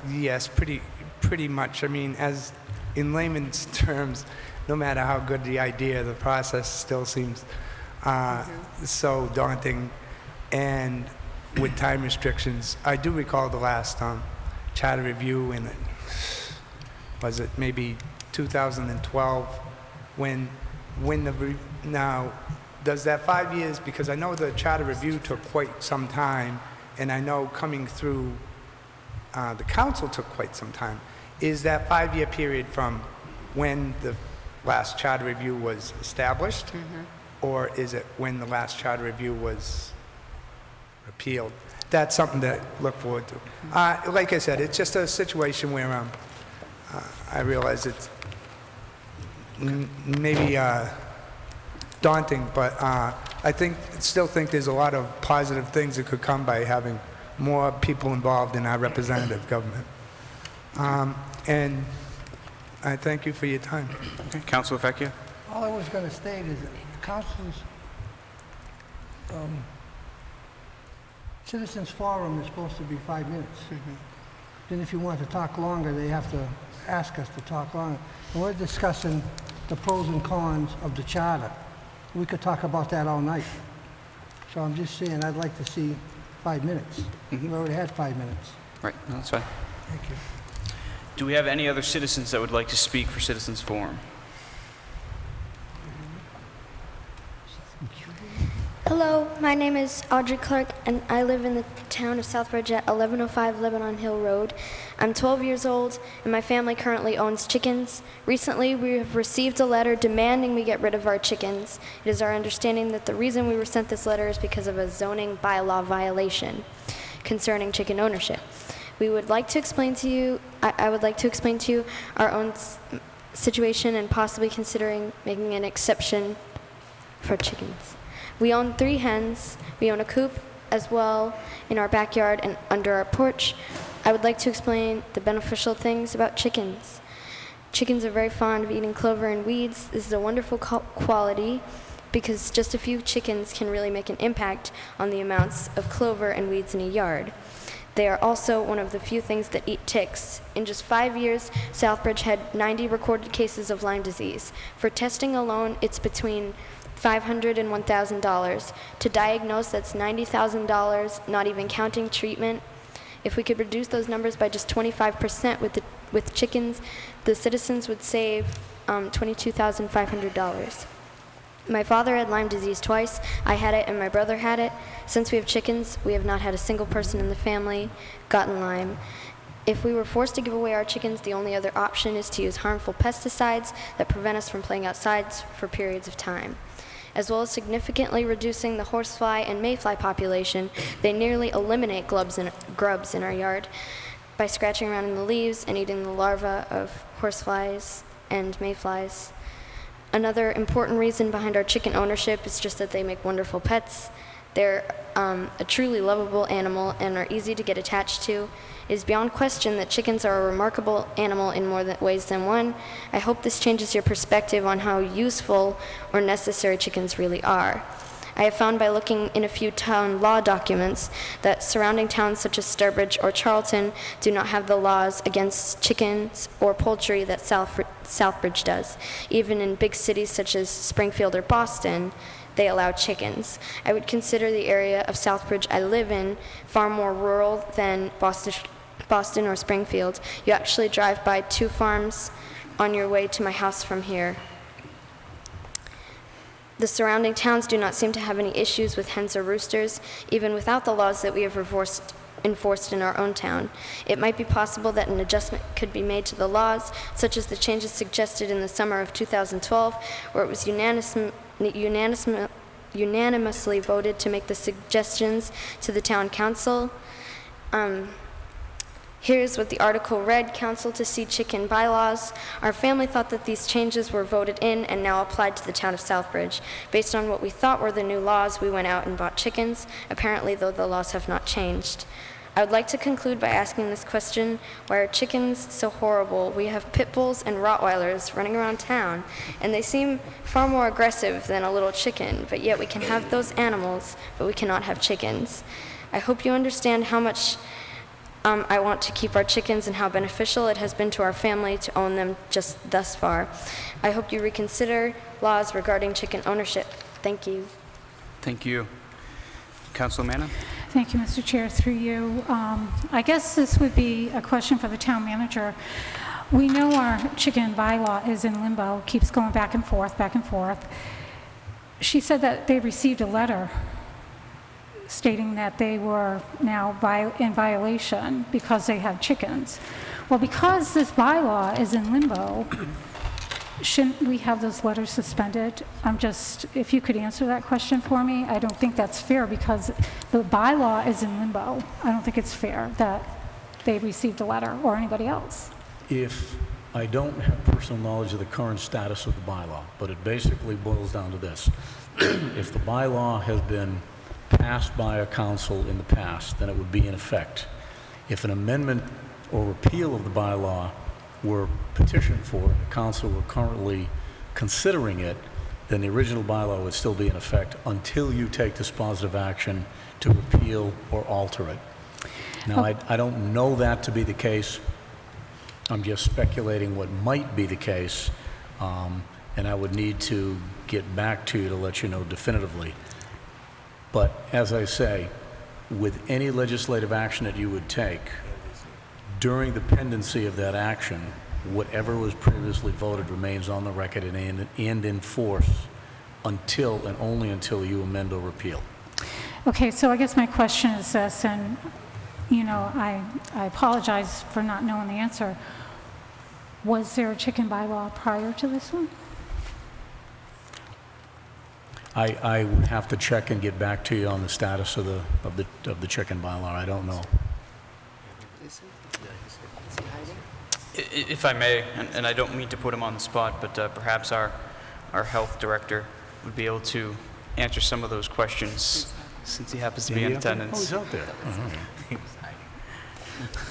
Yes, pretty much. I mean, as in layman's terms, no matter how good the idea, the process still seems so daunting, and with time restrictions. I do recall the last charter review in, was it maybe 2012, when now, does that 5 years, because I know the charter review took quite some time, and I know coming through the council took quite some time. Is that 5-year period from when the last charter review was established, or is it when the last charter review was repealed? That's something to look forward to. Like I said, it's just a situation where I realize it's maybe daunting, but still think there's a lot of positive things that could come by having more people involved in our representative government. And I thank you for your time. Okay, Councilor Vecchia? All I was going to state is that council's citizens forum is supposed to be 5 minutes. Then if you want to talk longer, they have to ask us to talk longer. And we're discussing the pros and cons of the charter. We could talk about that all night. So I'm just saying I'd like to see 5 minutes. We already had 5 minutes. Right, no, that's fine. Thank you. Do we have any other citizens that would like to speak for Citizens Forum? Hello, my name is Audrey Clark, and I live in the town of Southbridge at 1105 Lebanon Hill Road. I'm 12 years old, and my family currently owns chickens. Recently, we have received a letter demanding we get rid of our chickens. It is our understanding that the reason we were sent this letter is because of a zoning bylaw violation concerning chicken ownership. We would like to explain to you, I would like to explain to you our own situation and possibly considering making an exception for chickens. We own 3 hens. We own a coop as well in our backyard and under our porch. I would like to explain the beneficial things about chickens. Chickens are very fond of eating clover and weeds. This is a wonderful quality because just a few chickens can really make an impact on the amounts of clover and weeds in a yard. They are also one of the few things that eat ticks. In just 5 years, Southbridge had 90 recorded cases of Lyme disease. For testing alone, it's between $500 and $1,000. To diagnose, that's $90,000, not even counting treatment. If we could reduce those numbers by just 25% with chickens, the citizens would save $22,500. My father had Lyme disease twice. I had it and my brother had it. Since we have chickens, we have not had a single person in the family gotten Lyme. If we were forced to give away our chickens, the only other option is to use harmful pesticides that prevent us from playing outside for periods of time. As well as significantly reducing the horsefly and mayfly population, they nearly eliminate grubs in our yard by scratching around in the leaves and eating the larvae of horseflies and mayflies. Another important reason behind our chicken ownership is just that they make wonderful pets. They're a truly lovable animal and are easy to get attached to. It is beyond question that chickens are a remarkable animal in more ways than one. I hope this changes your perspective on how useful or necessary chickens really are. I have found by looking in a few town law documents that surrounding towns such as Southbridge or Charlton do not have the laws against chickens or poultry that Southbridge does. Even in big cities such as Springfield or Boston, they allow chickens. I would consider the area of Southbridge I live in far more rural than Boston or Springfield. You actually drive by 2 farms on your way to my house from here. The surrounding towns do not seem to have any issues with hens or roosters, even without the laws that we have enforced in our own town. It might be possible that an adjustment could be made to the laws, such as the changes suggested in the summer of 2012, where it was unanimously voted to make the suggestions to the town council. Here's what the article read: Council to see chicken bylaws. Our family thought that these changes were voted in and now applied to the town of Southbridge. Based on what we thought were the new laws, we went out and bought chickens. Apparently, though, the laws have not changed. I would like to conclude by asking this question: why are chickens so horrible? We have pit bulls and Rottweilers running around town, and they seem far more aggressive than a little chicken, but yet we can have those animals, but we cannot have chickens. I hope you understand how much I want to keep our chickens and how beneficial it has been to our family to own them just thus far. I hope you reconsider laws regarding chicken ownership. Thank you. Thank you. Councilor Manna? Thank you, Mr. Chair. Through you, I guess this would be a question for the town manager. We know our chicken bylaw is in limbo, keeps going back and forth, back and forth. She said that they received a letter stating that they were now in violation because they have chickens. Well, because this bylaw is in limbo, shouldn't we have those letters suspended? If you could answer that question for me, I don't think that's fair because the bylaw is in limbo. I don't think it's fair that they received a letter or anybody else. If I don't have personal knowledge of the current status of the bylaw, but it basically boils down to this. If the bylaw has been passed by a council in the past, then it would be in effect. If an amendment or repeal of the bylaw were petitioned for, and the council were currently considering it, then the original bylaw would still be in effect until you take dispositive action to repeal or alter it. Now, I don't know that to be the case. I'm just speculating what might be the case, and I would need to get back to you to let you know definitively. But as I say, with any legislative action that you would take, during the pendency of that action, whatever was previously voted remains on the record and in force until and only until you amend or repeal. Okay, so I guess my question is this, and I apologize for not knowing the answer. Was there a chicken bylaw prior to this one? I would have to check and get back to you on the status of the chicken bylaw. I don't know. If I may, and I don't mean to put him on the spot, but perhaps our health director would be able to answer some of those questions since he happens to be in attendance. Oh, he's out there.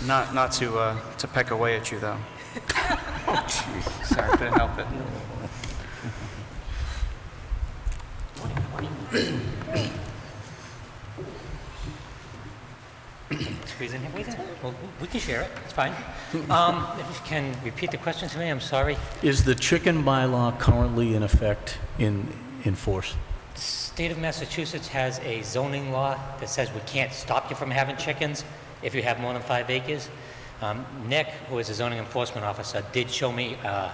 Not to peck away at you, though. Oh, jeez. Sorry, couldn't help it. Squeeze in here, please. Well, we can share it. It's fine. If you can repeat the question to me, I'm sorry. Is the chicken bylaw currently in effect, in force? The state of Massachusetts has a zoning law that says we can't stop you from having chickens if you have more than 5 acres. Nick, who is a zoning enforcement officer, did show me a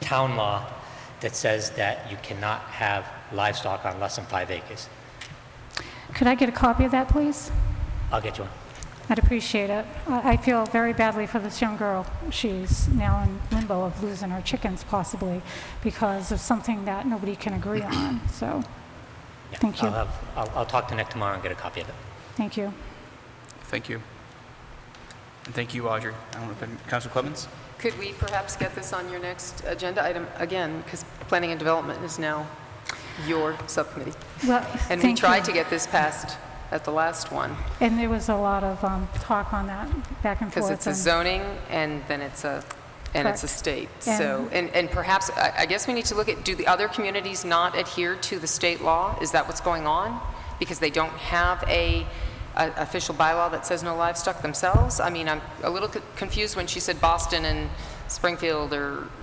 town law that says that you cannot have livestock on less than 5 acres. Could I get a copy of that, please? I'll get you one. I'd appreciate it. I feel very badly for this young girl. She's now in limbo of losing her chickens, possibly, because of something that nobody can agree on. So, Yeah, thank you. I'll talk to Nick tomorrow and get a copy of it. Thank you. Thank you. And thank you, Audrey. I don't know if Councilor Clemens? Could we perhaps get this on your next agenda item again, because planning and development is now your subcommittee? Well, And we thank tried you. to get this passed at the last one, And there was a lot of talk on that back and forth. because it's a and- zoning and then it's a Correct. state. And- So, and perhaps, I guess we need to look at, do the other communities not adhere to the state law? Is that what's going on? Because they don't have a official bylaw that says no livestock themselves? I mean, I'm a little confused when she said Boston and Springfield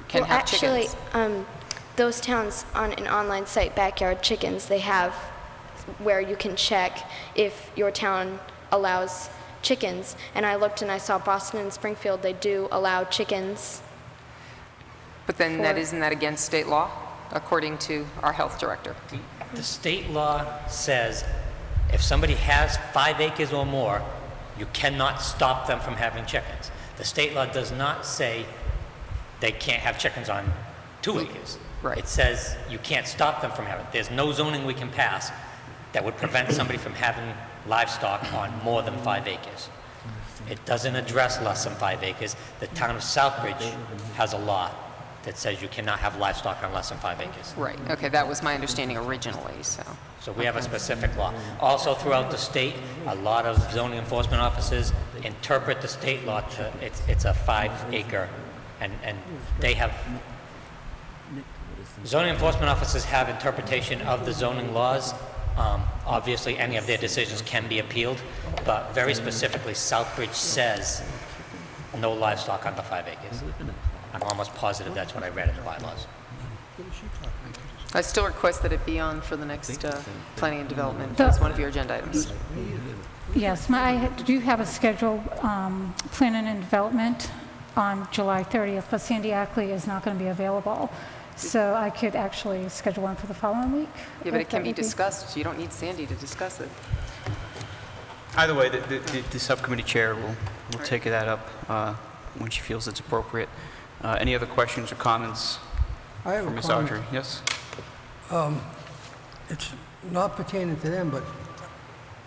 can have chickens. Actually, those towns on an online site, Backyard Chickens, they have where you can check if your town allows chickens. And I looked and I saw Boston and Springfield, they do allow chickens. But then isn't that against state law, according to our health director? The state law says if somebody has 5 acres or more, you cannot stop them from having chickens. The state law does not say they can't have chickens on 2 acres. Right. It says you can't stop them from having, there's no zoning we can pass that would prevent somebody from having livestock on more than 5 acres. It doesn't address less than 5 acres. The town of Southbridge has a law that says you cannot have livestock on less than 5 acres. Right, okay, that was my understanding originally, so. So we have a specific law. Also throughout the state, a lot of zoning enforcement officers interpret the state law to, it's a 5 acre, and they have, zoning enforcement officers have interpretation of the zoning laws. Obviously, any of their decisions can be appealed, but very specifically, Southbridge says no livestock under 5 acres. I'm almost positive that's what I read in the bylaws. I still request that it be on for the next planning and development as one of your agenda items. Yes, I do have a scheduled planning and development on July 30th, but Sandy Ackley is not going to be available. So I could actually schedule one for the following week. Yeah, but it can be discussed. You don't need Sandy to discuss it. Either way, the subcommittee chair will take that up when she feels it's appropriate. Any other questions or comments I have for a Ms. comment. Audrey? Yes? It's not pertaining to them, but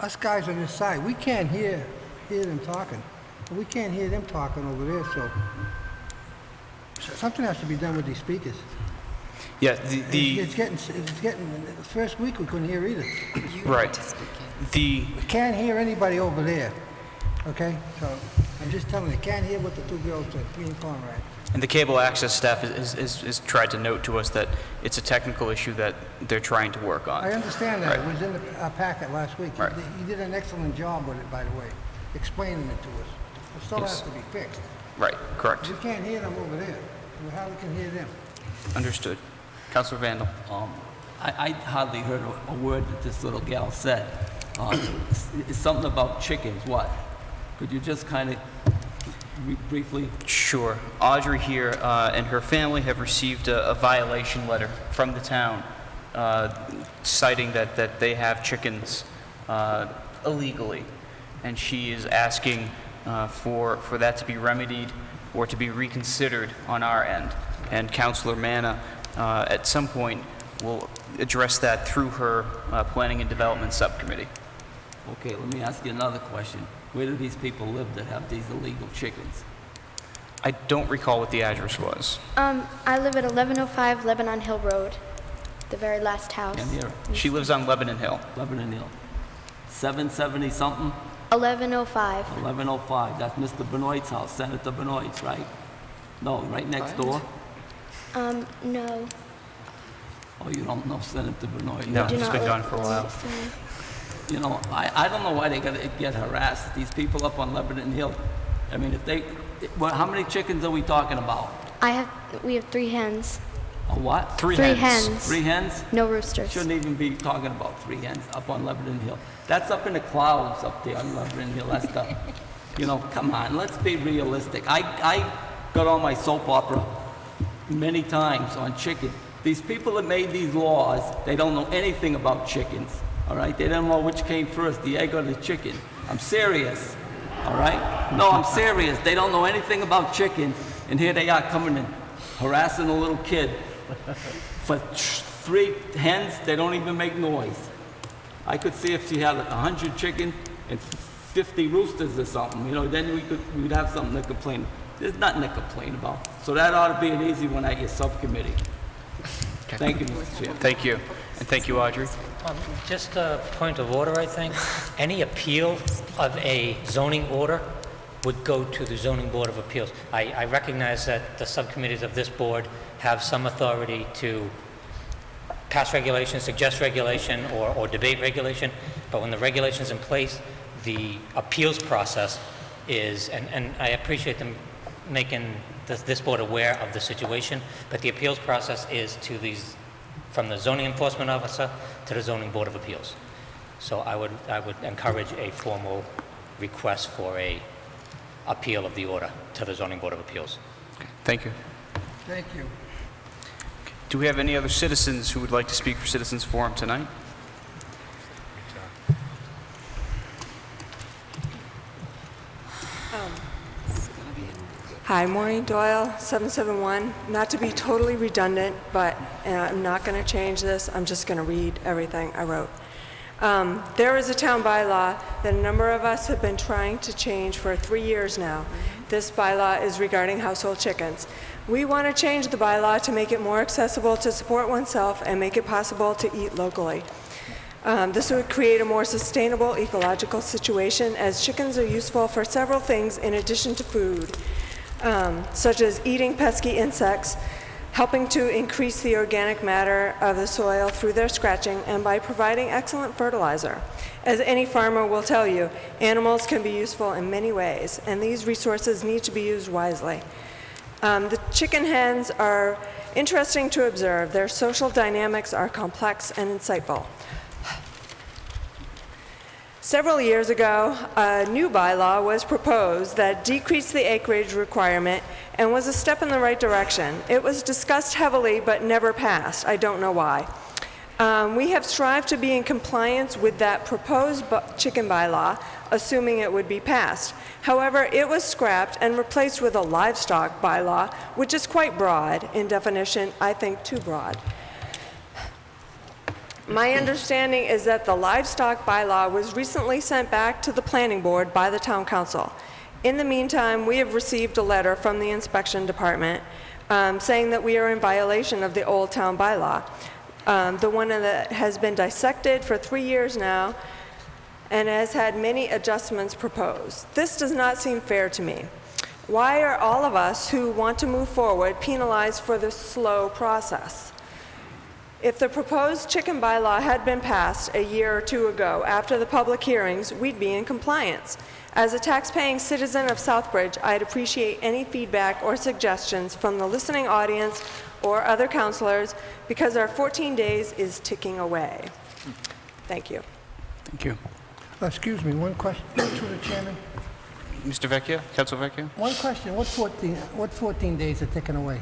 us guys on this side, we can't hear them talking. We can't hear them talking over there, so something has to be done with these speakers. Yeah, It's getting, the first week we couldn't hear either. right. We can't hear anybody over there, okay? So I'm just telling you, can't hear what the two girls said, me and Conrad. And the cable access staff is tried to note to us that it's a technical issue that they're trying to work on. I understand that. Right. It was in the packet last week. Right. He did an excellent job with it, by the way, explaining it to us. It still Yes. has to be fixed. Right, correct. We can't hear them over there. How we can hear them? Understood. Councilor Vandal. I hardly heard a word that this little gal said. It's something about chickens, what? Could you just kind of briefly? Sure. Audrey here and her family have received a violation letter from the town citing that they have chickens illegally. And she is asking for that to be remedied or to be reconsidered on our end. And Councilor Manna, at some point, will address that through her Planning and Development Subcommittee. Okay, let me ask you another question. Where do these people live that have these illegal chickens? I don't recall what the address was. I live at 1105 Lebanon Hill Road, the very last house. Can't hear it. She lives on Lebanon Hill. Lebanon Hill. 770 something? 1105. 1105. That's Mr. Benoit's house, Senator Benoit's, right? No, right next door? No. Oh, you don't know Senator Benoit? No, Do he's not been live gone for a while. next to me. You know, I don't know why they gotta get harassed, these people up on Lebanon Hill. I mean, how many chickens are we talking about? We have 3 hens. A what? Three Three hens. hens. 3 hens? No roosters. Shouldn't even be talking about 3 hens up on Lebanon Hill. That's up in the clouds up there on Lebanon Hill, that's the, you know, come on, let's be realistic. I got on my soap opera many times on chicken. These people that made these laws, they don't know anything about chickens, all right? They don't know which came first, the egg or the chicken. I'm serious, all right? No, I'm serious. They don't know anything about chickens, and here they are coming and harassing a little kid. For 3 hens, they don't even make noise. I could see if she had 100 chickens and 50 roosters or something, you know, then we'd have something to complain. There's nothing to complain about. So that ought to be an easy one at your subcommittee. Okay. Thank you, Mr. Chair. Thank you. And thank you, Audrey. Just a point of order, I think. Any appeal of a zoning order would go to the Zoning Board of Appeals. I recognize that the subcommittees of this board have some authority to pass regulation, suggest regulation, or debate regulation, but when the regulation's in place, the appeals process is, and I appreciate them making this board aware of the situation, but the appeals process is from the zoning enforcement officer to the Zoning Board of Appeals. So I would encourage a formal request for a appeal of the order to the Zoning Board of Appeals. Okay. Thank you. Thank you. Do we have any other citizens who would like to speak for Citizens Forum tonight? Hi, Maureen Doyle, 771. Not to be totally redundant, but I'm not going to change this. I'm just going to read everything I wrote. There is a town bylaw that a number of us have been trying to change for 3 years now. This bylaw is regarding household chickens. We want to change the bylaw to make it more accessible to support oneself and make it possible to eat locally. This would create a more sustainable ecological situation, as chickens are useful for several things in addition to food, such as eating pesky insects, helping to increase the organic matter of the soil through their scratching, and by providing excellent fertilizer. As any farmer will tell you, animals can be useful in many ways, and these resources need to be used wisely. The chicken hens are interesting to observe. Their social dynamics are complex and insightful. Several years ago, a new bylaw was proposed that decreased the acreage requirement and was a step in the right direction. It was discussed heavily but never passed. I don't know why. We have strived to be in compliance with that proposed chicken bylaw, assuming it would be passed. However, it was scrapped and replaced with a livestock bylaw, which is quite broad in definition, I think too broad. My understanding is that the livestock bylaw was recently sent back to the planning board by the town council. In the meantime, we have received a letter from the inspection department saying that we are in violation of the old town bylaw. The one that has been dissected for 3 years now and has had many adjustments proposed. This does not seem fair to me. Why are all of us who want to move forward penalized for this slow process? If the proposed chicken bylaw had been passed a year or two ago after the public hearings, we'd be in compliance. As a tax-paying citizen of Southbridge, I'd appreciate any feedback or suggestions from the listening audience or other counselors, because our 14 days is ticking away. Thank you. Thank you. Excuse me, one question to the chairman. Mr. Vecchia, Council Vecchia? One question, what 14 days are ticking away?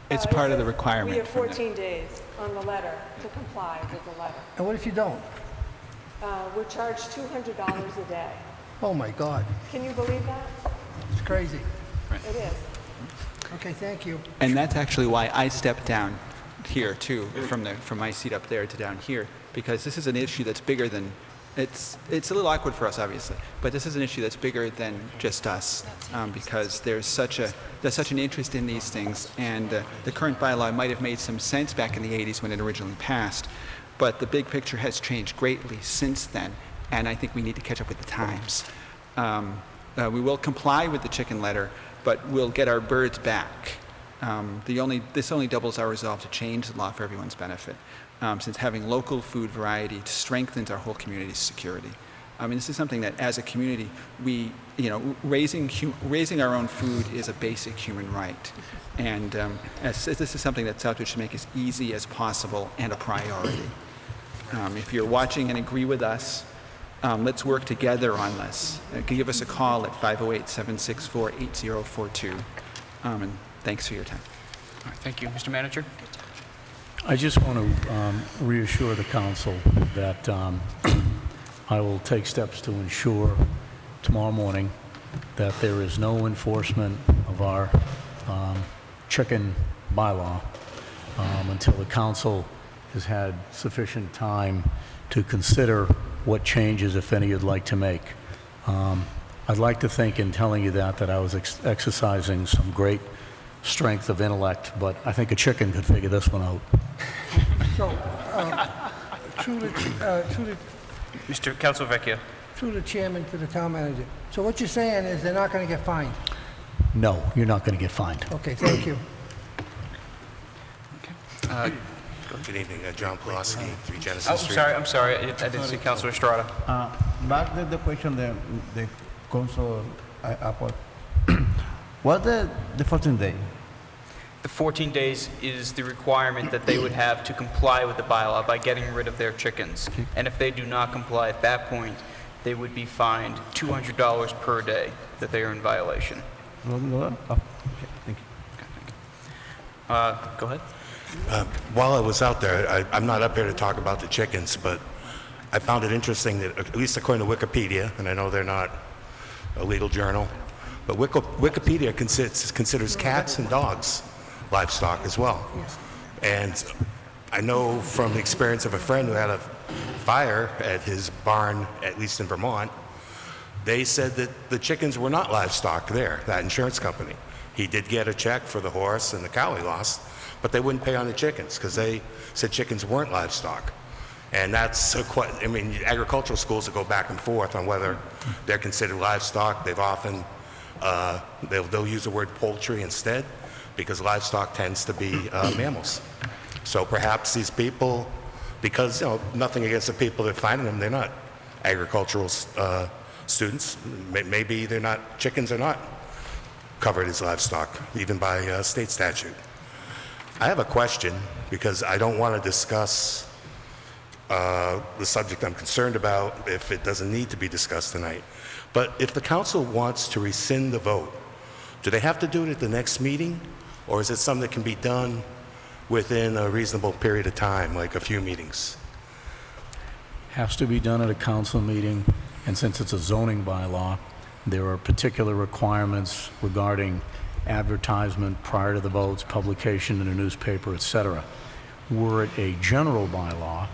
It's part of the We requirement. have 14 days on the letter to comply with the letter. And what if you don't? We're charged $200 a day. Oh, my God, Can you believe that? it's crazy. It is. Okay, thank you. And that's actually why I stepped down here too, from my seat up there to down here, because this is an issue that's bigger than, it's a little awkward for us, obviously, but this is an issue that's bigger than just us, because there's such an interest in these things, and the current bylaw might have made some sense back in the 80s when it originally passed, but the big picture has changed greatly since then, and I think we need to catch up with the times. We will comply with the chicken letter, but we'll get our birds back. This only doubles our resolve to change the law for everyone's benefit, since having local food variety strengthens our whole community's security. I mean, this is something that, as a community, raising our own food is a basic human right, and this is something that Southbridge should make as easy as possible and a priority. If you're watching and agree with us, let's work together on this. Give us a call at 508-764-8042. And thanks for your time. All right, thank you. Mr. Manager? I just want to reassure the council that I will take steps to ensure tomorrow morning that there is no enforcement of our chicken bylaw until the council has had sufficient time to consider what changes, if any, you'd like to make. I'd like to think in telling you that I was exercising some great strength of intellect, but I think a chicken could figure this one out. So, through the Mr. Council Vecchia? through the chairman to the town manager. So what you're saying is they're not going to get fined? No, you're not going to get fined. Okay, thank you. Good evening, John Pulaski, 3 Genesis Oh, Street. I'm sorry, I didn't see Councilor Estrada. Back to the question the council put. What's the 14 day? The 14 days is the requirement that they would have to comply with the bylaw by getting rid of their chickens. And if they do not comply at that point, they would be fined $200 per day that they are in violation. Okay, thank you. Go ahead. While I was out there, I'm not up here to talk about the chickens, but I found it interesting that, at least according to Wikipedia, and I know they're not a legal journal, But Wikipedia considers cats and dogs livestock as well. And I know from the experience of a friend who had a fire at his barn, at least in Vermont, they said that the chickens were not livestock there, that insurance company. He did get a check for the horse and the cow he lost, but they wouldn't pay on the chickens because they said chickens weren't livestock. And that's I mean, agricultural schools will go back and forth on whether they're considered livestock. They've often, they'll use the word poultry instead because livestock tends to be mammals. So perhaps these people, because, nothing against the people that are finding them, they're not agricultural students. Maybe they're not, chickens are not covered as livestock, even by state statute. I have a question because I don't want to discuss the subject I'm concerned about if it doesn't need to be discussed tonight. But if the council wants to rescind the vote, do they have to do it at the next meeting? Or is it something that can be done within a reasonable period of time, like a few meetings? Has to be done at a council meeting, and since it's a zoning bylaw, there are particular requirements regarding advertisement prior to the votes, publication in a newspaper, etc. Were it a general bylaw,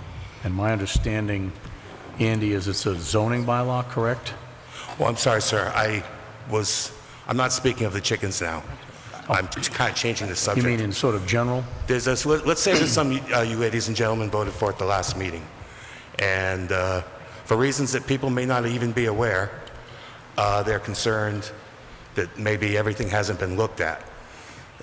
and my understanding, Andy, is it's a zoning bylaw, correct? Well, I'm sorry, sir. I'm not speaking of the chickens now. I'm kind of changing the subject. You mean in sort of general? Let's say that some you ladies and gentlemen voted for at the last meeting. And for reasons that people may not even be aware, they're concerned that maybe everything hasn't been looked at.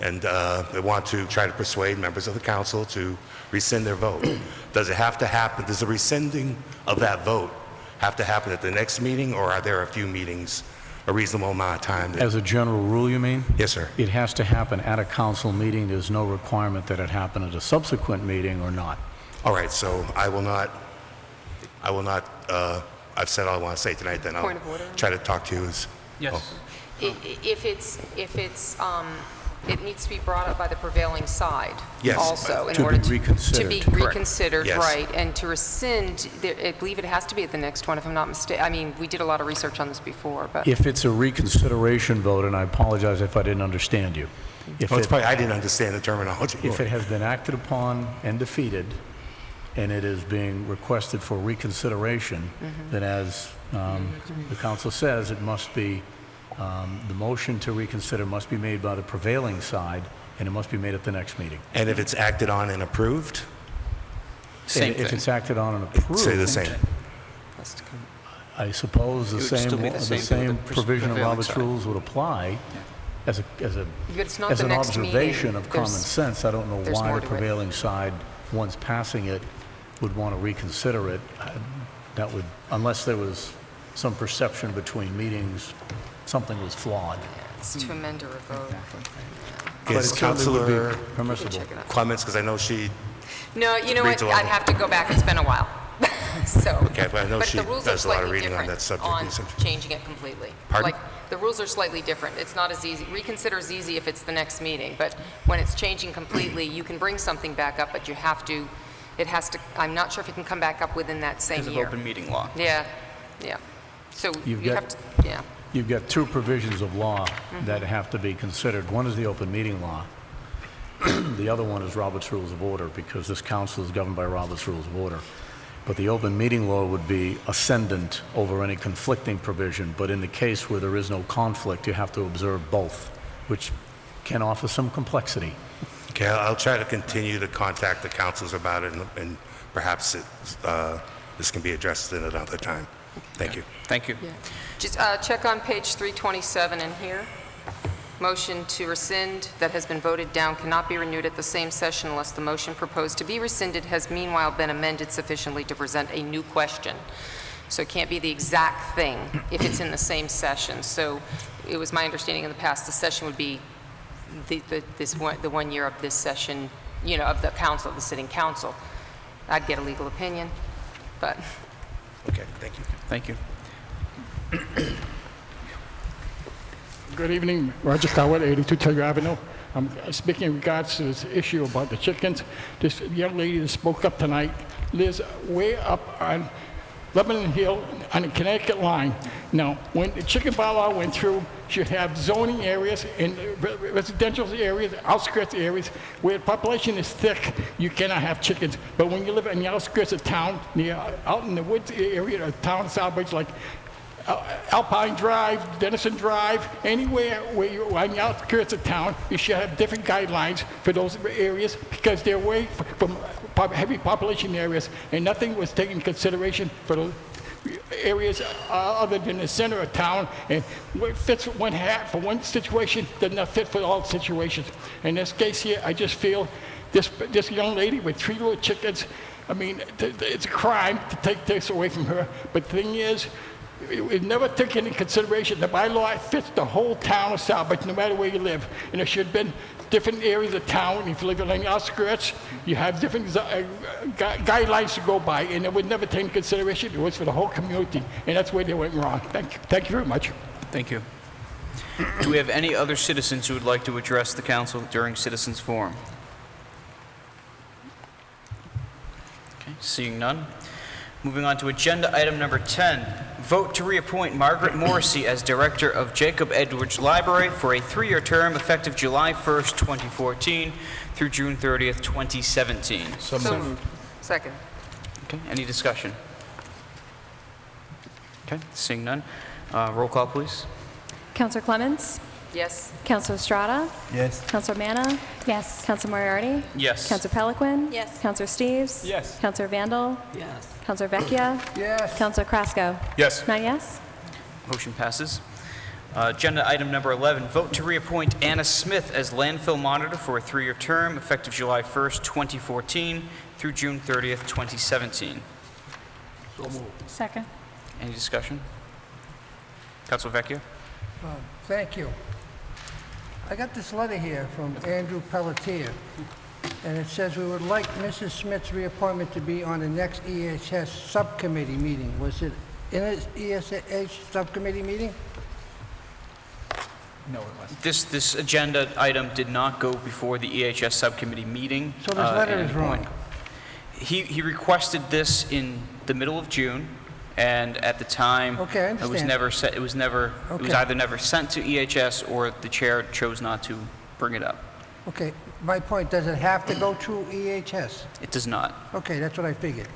And they want to try to persuade members of the council to rescind their vote. Does it have to happen? Does the rescinding of that vote have to happen at the next meeting, or are there a few meetings, a reasonable amount of time? As a general rule, you mean? Yes, sir. It has to happen at a council meeting. There's no requirement that it happen at a subsequent meeting or not. All right, so I will not, I've said all I want to say tonight, then I'll Point of order. try to talk to you as... Yes. If it needs to be brought up by the prevailing side Yes. also in To be order reconsidered. to be Correct. reconsidered, Yes. right? And to rescind, I believe it has to be at the next one, if I'm not mistaken. I mean, we did a lot of research on this before, but If it's a reconsideration vote, and I apologize if I didn't understand you. I didn't understand the terminology. If it has been acted upon and defeated, and it is being requested for reconsideration, then as the council says, it must be, the motion to reconsider must be made by the prevailing side, and it must be made at the next meeting. And if it's acted on and approved? Same And if thing. it's acted on and approved, Say the same. I suppose the It would still be the same thing with the provision of prevailing Robert's side. rules would apply as But it's not as the an next observation meeting. of common There's- sense. I don't know there's why more the to it. prevailing side, once passing it, would want to reconsider it. That would, unless there was some perception between meetings, something was flawed. It's to amend or revoke. But Is it certainly would be Councilor permissible. Check it out. Clements, because I know she, No, you know Reads what? a lot. I'd have to go back. It's been a while. So, Okay, but I know she the rules are does a lot of slightly reading on different that subject on research. changing it completely. Pardon? Like, the rules are slightly different. It's not as easy. Reconsider is easy if it's the next meeting, but when it's changing completely, you can bring something back up, but you have to, it has to, I'm not sure if it can come back up within that same Because of year. open meeting law. Yeah, yeah. So You've you got- have to, yeah. You've got two provisions of law that have to be considered. One is the open meeting law. The other one is Robert's Rules of Order, because this council is governed by Robert's Rules of Order. But the open meeting law would be ascendant over any conflicting provision, but in the case where there is no conflict, you have to observe both, which can offer some complexity. okay, I'll try to continue to contact the councils about it, and perhaps this can be addressed at another time. Thank you. Thank you. Just check on page 327 in here. Motion to rescind that has been voted down cannot be renewed at the same session unless the motion proposed to be rescinded has meanwhile been amended sufficiently to present a new question. So it can't be the exact thing if it's in the same session. So it was my understanding in the past, the session would be the 1 year of this session, you know, of the council, the sitting council. I'd get a legal opinion, but Okay, thank you. Thank you. Good evening, Roger Coward, 82 Taylor Avenue. I'm speaking in regards to this issue about the chickens. This young lady that spoke up tonight lives way up on Lebanon Hill on the Connecticut line. Now, when the chicken bylaw went through, you have zoning areas and residential areas, outskirts areas, where the population is thick, you cannot have chickens. But when you live in the outskirts of town, out in the woods area of town, Southbridge, like Alpine Drive, Denison Drive, anywhere where you're on the outskirts of town, you should have different guidelines for those areas because they're away from heavy population areas, and nothing was taken into consideration for those areas other than the center of town, and what fits one hat for one situation does not fit for all situations. In this case here, I just feel this young lady with 3 little chickens, I mean, it's a crime to take this away from her, but the thing is, it never took into consideration the bylaw fits the whole town of Southbridge, no matter where you live. And there should have been different areas of town. If you live on the outskirts, you have different guidelines to go by, and it would never take into consideration. It was for the whole community, and that's where they went wrong. Thank you very much. Thank you. Do we have any other citizens who would like to address the council during citizens' forum? Okay, seeing none. Moving on to agenda item number 10, vote to reappoint Margaret Morrissey as director of Jacob Edwards Library for a 3-year term effective July 1st, 2014 through June 30th, 2017. So moved. Second. Okay, any discussion? Okay, seeing none. Roll call, please. Counselor Clements? Yes. Counselor Estrada? Yes. Counselor Manna? Yes. Counselor Moriarty? Yes. Counselor Peliquin? Yes. Counselor Steves? Yes. Counselor Vandal? Yes. Counselor Vecchia? Yes. Counselor Krasko? Yes. 9 yes? Motion passes. Agenda item number 11, vote to reappoint Anna Smith as landfill monitor for a 3-year term effective July 1st, 2014 through June 30th, 2017. So moved. Second. Any discussion? Councilor Vecchia? Thank you. I got this letter here from Andrew Pelletier, and it says we would like Mrs. Smith's reappointment to be on the next EHS subcommittee meeting. Was it in an EHS subcommittee meeting? No, it wasn't. This agenda item did not go before the EHS subcommittee meeting. So this letter at is any wrong. point. He requested this in the middle of June, and at the time, Okay, I it was understand. never set. It was Okay. either never sent to EHS or the chair chose not to bring it up. Okay, my point, does it have to go through EHS? It does not. Okay, that's what I figured.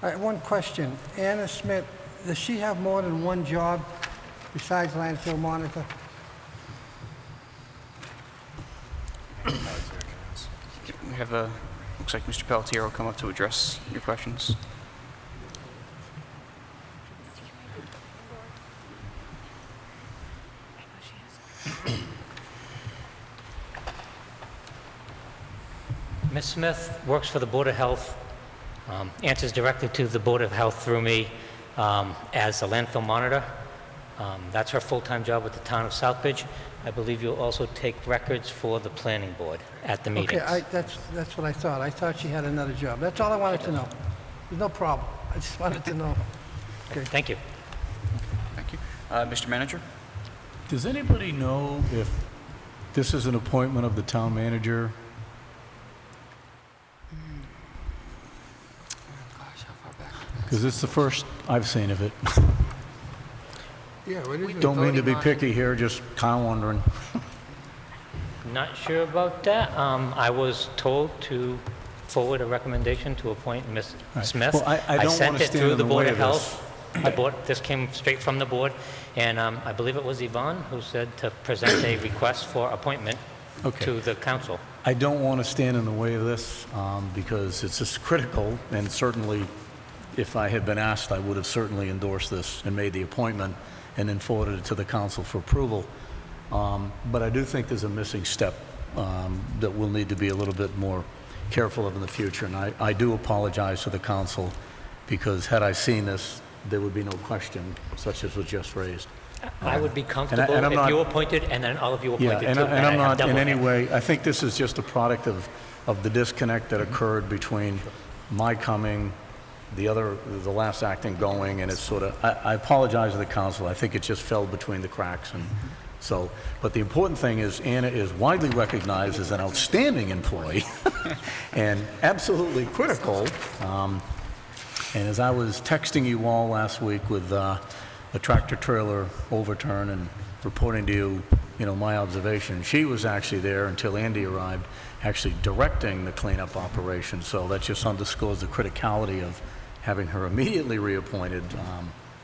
One question. Anna Smith, does she have more than one job besides landfill monitor? We have looks like Mr. Pelletier will come up to address your questions. Ms. Smith works for the Board of Health, answers directly to the Board of Health through me as a landfill monitor. That's her full-time job with the town of Southbridge. I believe you'll also take records for the planning board at the meetings. Okay, that's what I thought. I thought she had another job. That's all I wanted to know. There's no problem. I just wanted to know. Okay. Thank you. Thank you. Mr. Manager? Does anybody know if this is an appointment of the town manager? Because it's the first I've seen of it. Yeah, what is it? Don't mean to be picky here, just kind of wondering. Not sure about that. I was told to forward a recommendation to appoint Ms. Right. Smith. Well, I don't sent wanna it stand through in the the Board way of of Health. This came straight from the board, and I believe it was Yvonne who said to present a request for appointment Okay. to the council. I don't want to stand in the way of this because it's just critical, and certainly if I had been asked, I would have certainly endorsed this and made the appointment and then forwarded it to the council for approval. But I do think there's a missing step that we'll need to be a little bit more careful of in the future. And I do apologize to the council because had I seen this, there would be no question such as was just raised. I would be comfortable I'm if not- you appointed and then all of you Yeah, appointed and too. and I'm I have not in double any that. way, I think this is just a product of the disconnect that occurred between my coming, the last acting going, and it's sort of, I apologize to the council, I think it just fell between the cracks, and so, but the important thing is Anna is widely recognized as an outstanding employee and absolutely critical And as I was texting you all last week with the tractor trailer overturn and reporting to you, my observation, she was actually there until Andy arrived, actually directing the cleanup operation. So that just underscores the criticality of having her immediately reappointed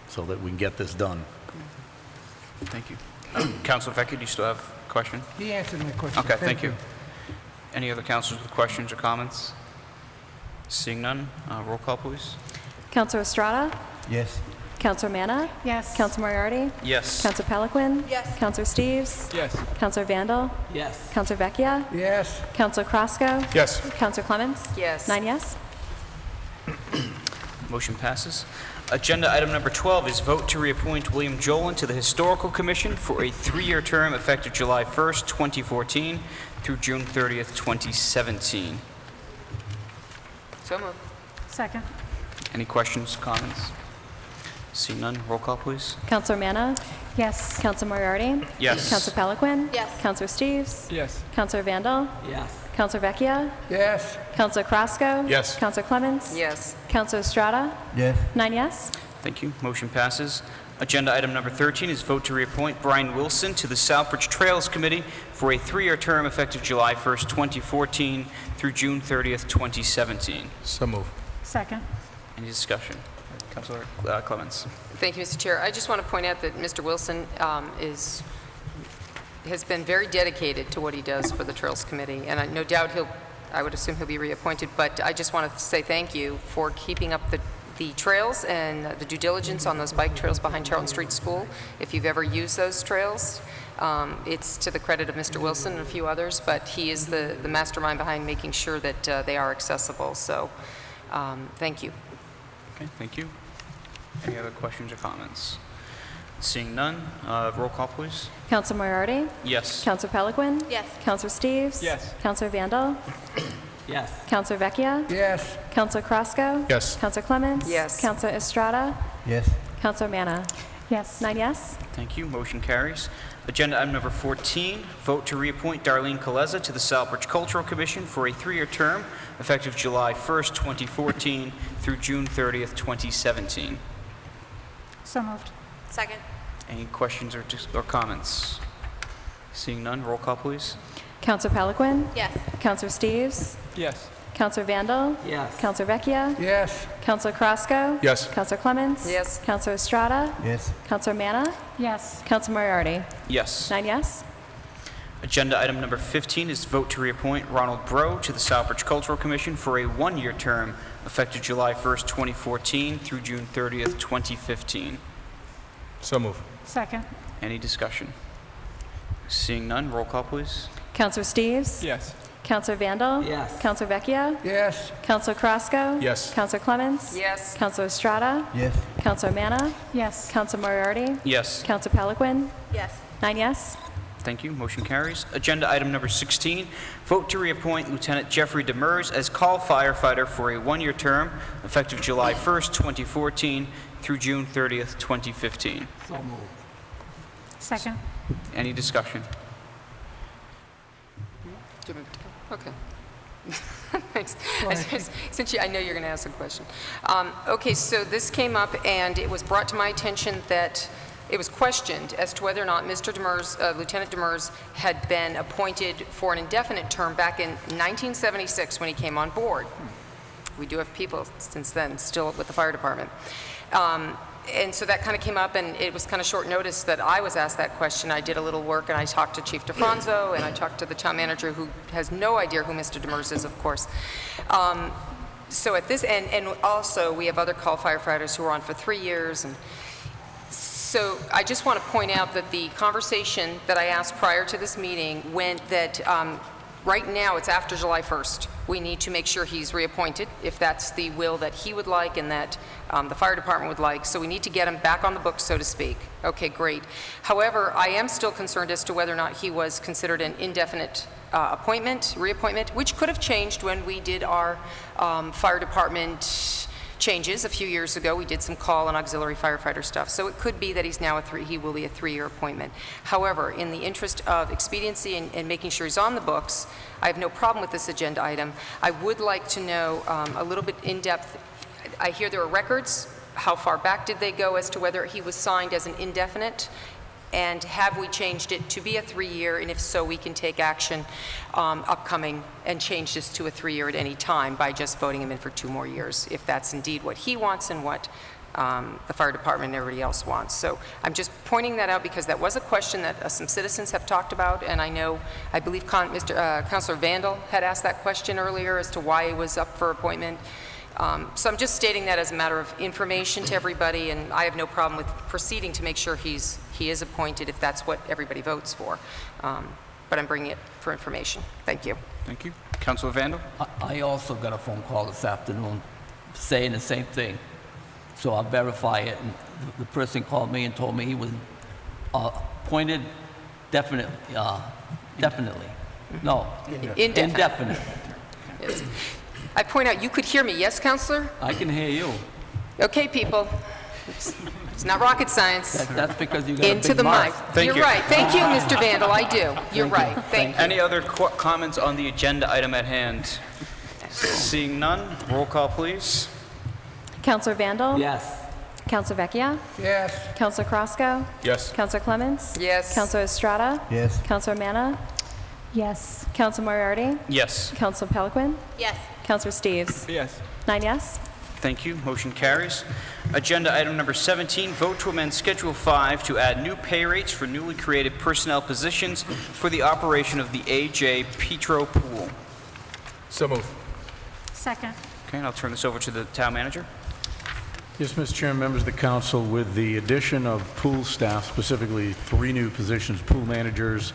so that we can get this done. Thank you. Councilor Vecchia, do you still have a question? He answered my question. Okay, thank you. Any other councilors with questions or comments? Seeing none, roll call, please. Counselor Estrada? Yes. Counselor Manna? Yes. Counselor Moriarty? Yes. Counselor Peliquin? Yes. Counselor Steves? Yes. Counselor Vandal? Yes. Counselor Vecchia? Yes. Counselor Crosco? Yes. Counselor Clements? Yes. 9 yes. Motion passes. Agenda item number 12 is vote to reappoint William Jolin to the Historical Commission for a 3-year term effective July 1st, 2014 through June 30th, 2017. So moved. Second. Any questions, comments? Seeing none, roll call, please. Counselor Manna? Yes. Counselor Moriarty? Yes. Counselor Peliquin? Yes. Counselor Steves? Yes. Counselor Vandal? Yes. Counselor Vecchia? Yes. Counselor Crosco? Yes. Counselor Clements? Yes. Counselor Estrada? Yes. 9 yes. Thank you. Motion passes. Agenda item number 13 is vote to reappoint Brian Wilson to the Southbridge Trails Committee for a 3-year term effective July 1st, 2014 through June 30th, 2017. So move. Second. Any discussion? Councilor Clements. Thank you, Mr. Chair. I just want to point out that Mr. Wilson has been very dedicated to what he does for the Trails Committee, and no doubt I would assume he'll be reappointed, but I just want to say thank you for keeping up the trails and the due diligence on those bike trails behind Charlton Street School. If you've ever used those trails, it's to the credit of Mr. Wilson and a few others, but he is the mastermind behind making sure that they are accessible. So thank you. Okay, thank you. Any other questions or comments? Seeing none, roll call, please. Counselor Moriarty? Yes. Counselor Peliquin? Yes. Counselor Steves? Yes. Counselor Vandal? Yes. Counselor Vecchia? Yes. Counselor Crosco? Yes. Counselor Clements? Yes. Counselor Estrada? Yes. Counselor Manna? Yes. 9 yes. Thank you. Motion carries. Agenda item number 14, vote to reappoint Darlene Coleza to the Southbridge Cultural Commission for a 3-year term effective July 1st, 2014 through June 30th, 2017. So moved. Second. Any questions or comments? Seeing none, roll call, please. Counselor Peliquin? Yes. Counselor Steves? Yes. Counselor Vandal? Yes. Counselor Vecchia? Yes. Counselor Crosco? Yes. Counselor Clements? Yes. Counselor Estrada? Yes. Counselor Manna? Yes. Counselor Moriarty? Yes. 9 yes. Agenda item number 15 is vote to reappoint Ronald Bro to the Southbridge Cultural Commission for a 1-year term effective July 1st, 2014 through June 30th, 2015. So move. Second. Any discussion? Seeing none, roll call, please. Counselor Steves? Yes. Counselor Vandal? Yes. Counselor Vecchia? Yes. Counselor Crosco? Yes. Counselor Clements? Yes. Counselor Estrada? Yes. Counselor Manna? Yes. Counselor Moriarty? Yes. Counselor Peliquin? Yes. 9 yes. Thank you. Motion carries. Agenda item number 16, vote to reappoint Lieutenant Jeffrey Demers as call firefighter for a 1-year term effective July 1st, 2014 through June 30th, 2015. So moved. Second. Any discussion? Okay. Thanks. Since I know you're going to ask a question. Okay, so this came up, and it was brought to my attention that it was questioned as to whether or not Mr. Demers, Lieutenant Demers, had been appointed for an indefinite term back in 1976 when he came on board. We do have people since then still with the fire department. And so that kind of came up, and it was kind of short notice that I was asked that question. I did a little work, and I talked to Chief DeFranzo, and I talked to the town manager, who has no idea who Mr. Demers is, of course. So at this, and also we have other call firefighters who are on for 3 years. And so I just want to point out that the conversation that I asked prior to this meeting went that right now it's after July 1st. We need to make sure he's reappointed, if that's the will that he would like and that the fire department would like. So we need to get him back on the books, so to speak. Okay, great. However, I am still concerned as to whether or not he was considered an indefinite reappointment, which could have changed when we did our fire department changes a few years ago. We did some call and auxiliary firefighter stuff. So it could be that he's now he will be a 3-year appointment. However, in the interest of expediency and making sure he's on the books, I have no problem with this agenda item. I would like to know a little bit in depth. I hear there are records. How far back did they go as to whether he was signed as an indefinite? And have we changed it to be a 3-year? And if so, we can take action upcoming and change this to a 3-year at any time by just voting him in for 2 more years, if that's indeed what he wants and what the fire department and everybody else wants. So I'm just pointing that out because that was a question that some citizens have talked about, and I believe Councilor Vandal had asked that question earlier as to why he was up for appointment. So I'm just stating that as a matter of information to everybody, and I have no problem with proceeding to make sure he is appointed if that's what everybody votes for. But I'm bringing it for information. Thank you. Thank you. Councilor Vandal? I also got a phone call this afternoon saying the same thing. So I'll verify it. And the person called me and told me he was appointed definitely. No, indefinite. Yes. I point out, you could hear me, yes, Counselor? I can hear you. Okay, people. It's not rocket science. That's because you got Into a big the mouth. mic. Thank You're you. right. Thank you, Mr. Vandal. I do. You're right. Thank you. Any other comments on the agenda item at hand? Seeing none, roll call, please. Counselor Vandal? Yes. Counselor Vecchia? Yes. Counselor Crosco? Yes. Counselor Clements? Yes. Counselor Estrada? Yes. Counselor Manna? Yes. Counselor Moriarty? Yes. Counselor Peliquin? Yes. Counselor Steves? Yes. 9 yes. Thank you. Motion carries. Agenda item number 17, vote to amend Schedule 5 to add new pay rates for newly created personnel positions for the operation of the A.J. Petro Pool. So moved. Second. Okay, and I'll turn this over to the town manager. Yes, Mr. Chairman, members of the council, with the addition of pool staff, specifically 3 new positions, pool managers,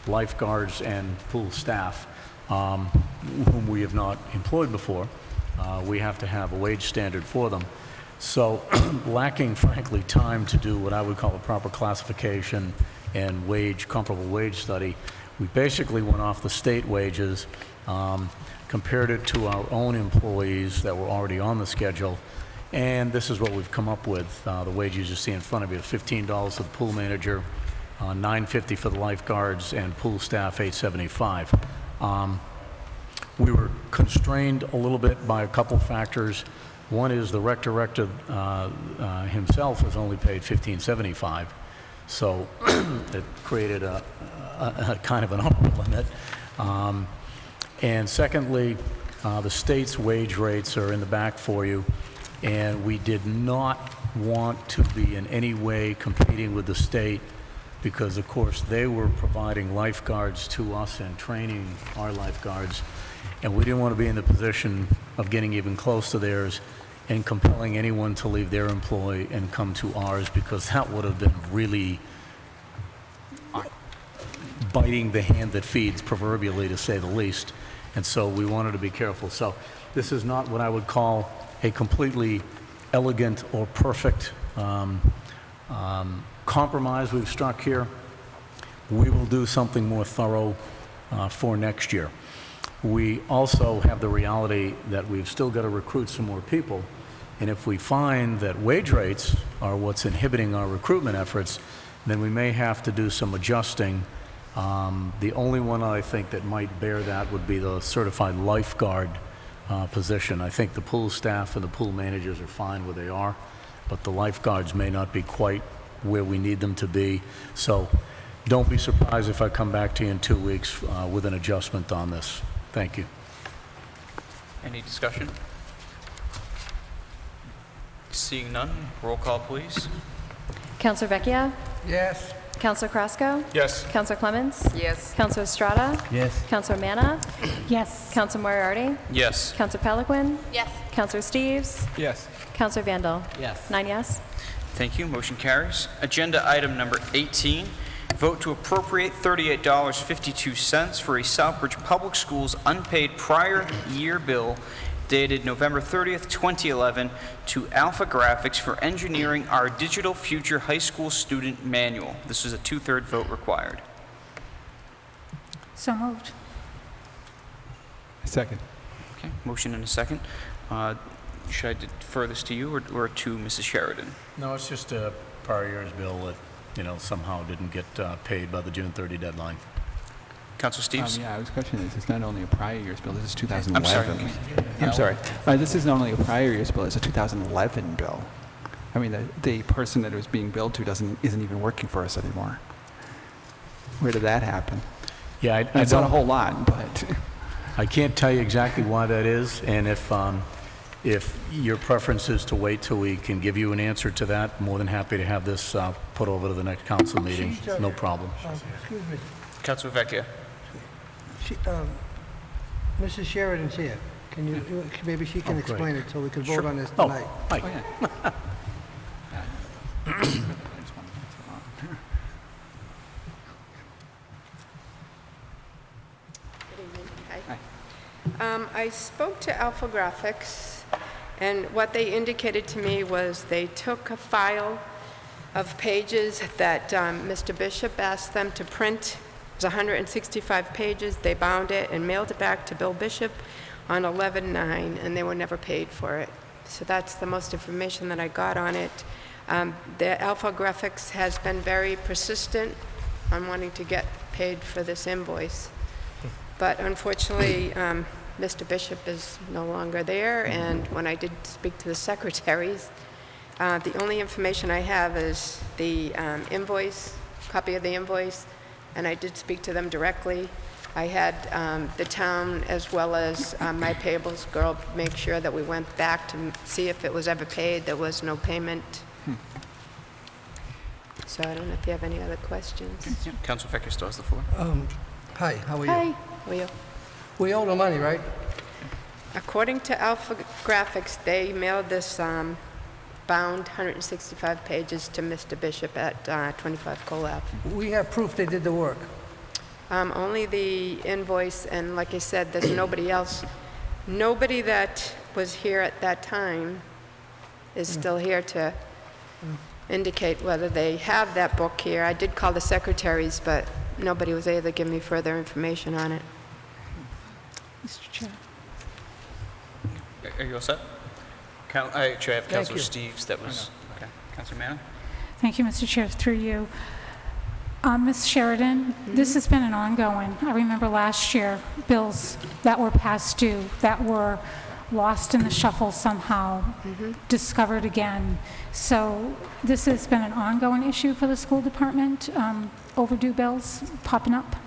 lifeguards, and pool staff, whom we have not employed before, we have to have a wage standard for them. So lacking, frankly, time to do what I would call a proper classification and comparable wage study, we basically went off the state wages, compared it to our own employees that were already on the schedule, and this is what we've come up with. The wages you see in front of you, $15 for the pool manager, $9.50 for the lifeguards, and pool staff $8.75. We were constrained a little bit by a couple factors. One is the rec director himself is only paid $15.75, so it created a kind of an upper limit. And secondly, the state's wage rates are in the back for you, and we did not want to be in any way competing with the state because, of course, they were providing lifeguards to us and training our lifeguards, and we didn't want to be in the position of getting even close to theirs and compelling anyone to leave their employ and come to ours, because that would have been really biting the hand that feeds, proverbially, to say the least. And so we wanted to be careful. So this is not what I would call a completely elegant or perfect compromise we've struck here. We will do something more thorough for next year. We also have the reality that we've still got to recruit some more people, and if we find that wage rates are what's inhibiting our recruitment efforts, then we may have to do some adjusting. The only one I think that might bear that would be the certified lifeguard position. I think the pool staff and the pool managers are fine where they are, but the lifeguards may not be quite where we need them to be. So don't be surprised if I come back to you in 2 weeks with an adjustment on this. Thank you. Any discussion? Seeing none, roll call, please. Counselor Vecchia? Yes. Counselor Crosco? Yes. Counselor Clements? Yes. Counselor Estrada? Yes. Counselor Manna? Yes. Counselor Moriarty? Yes. Counselor Peliquin? Yes. Counselor Steves? Yes. Counselor Vandal? Yes. 9 yes. Thank you. Motion carries. Agenda item number 18, vote to appropriate $38.52 for a Southbridge Public Schools unpaid prior year bill dated November 30th, 2011 to Alpha Graphics for engineering our Digital Future High School Student Manual. This is a 2/3 vote required. So moved. Second. Okay, motion and a second. Should I defer this to you or to Mrs. Sheridan? No, it's just a prior year's bill that, somehow didn't get paid by the June 30 deadline. Councilor Steves? Yeah, I was questioning this. It's not only a prior year's bill, this is 2011. I'm sorry. I'm sorry. This is not only a prior year's bill, it's a 2011 bill. I mean, the person that it was being billed to isn't even working for us anymore. Where did that happen? Yeah, I It's not a don't, whole lot, but I can't tell you exactly why that is, and if your preference is to wait till we can give you an answer to that, more than happy to have this put over to the next council meeting. No problem. Excuse me. Councilor Vecchia? Mrs. Sheridan's here. Can you, maybe she can great. explain it so we can vote on this Oh, tonight. Mike. I spoke to Alpha Graphics, and what they indicated to me was they took a file of pages that Mr. Bishop asked them to print. It was 165 pages. They bound it and mailed it back to Bill Bishop on 11/9, and they were never paid for it. So that's the most information that I got on it. The Alpha Graphics has been very persistent on wanting to get paid for this invoice. But unfortunately, Mr. Bishop is no longer there, and when I did speak to the secretaries, the only information I have is the invoice, copy of the invoice, and I did speak to them directly. I had the town as well as my payables girl make sure that we went back to see if it was ever paid. There was no payment. So I don't know if you have any other questions. Councilor Vecchia still has the floor. Hi, how are you? Hi. How are you? We owe the money, right? According to Alpha Graphics, they mailed this bound 165 pages to Mr. Bishop at 25 Cole Ave. We have proof they did the work. Only the invoice, and like I said, there's nobody else. Nobody that was here at that time is still here to indicate whether they have that book here. I did call the secretaries, but nobody was able to give me further information on it. Mr. Chair. Are you all set? Actually, I have Thank Councilor you. Steves that was... Okay. Councilor Manna? Thank you, Mr. Chair, through you. Ms. Sheridan, this has been an ongoing. I remember last year, bills that were past due, that were lost in the shuffle somehow, discovered again. So this has been an ongoing issue for the school department, overdue bills popping up.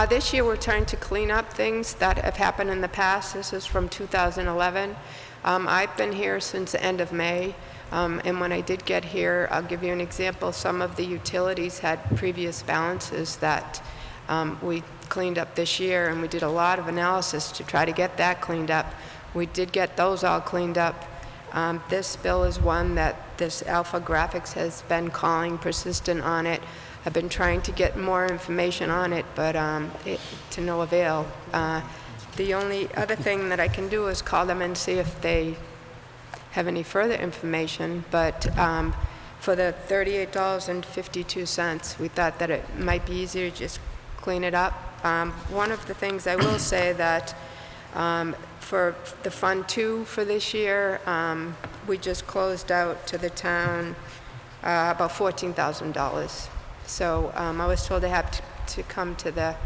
This year, we're trying to clean up things that have happened in the past. This is from 2011. I've been here since the end of May, and when I did get here, I'll give you an example. Some of the utilities had previous balances that we cleaned up this year, and we did a lot of analysis to try to get that cleaned up. We did get those all cleaned up. This bill is one that this Alpha Graphics has been calling, persistent on it. I've been trying to get more information on it, but to no avail. The only other thing that I can do is call them and see if they have any further information, but for the $38.52, we thought that it might be easier to just clean it up. One of the things I will say that for the Fund 2 for this year, we just closed out to the town about $14,000. So I was told to have to come to the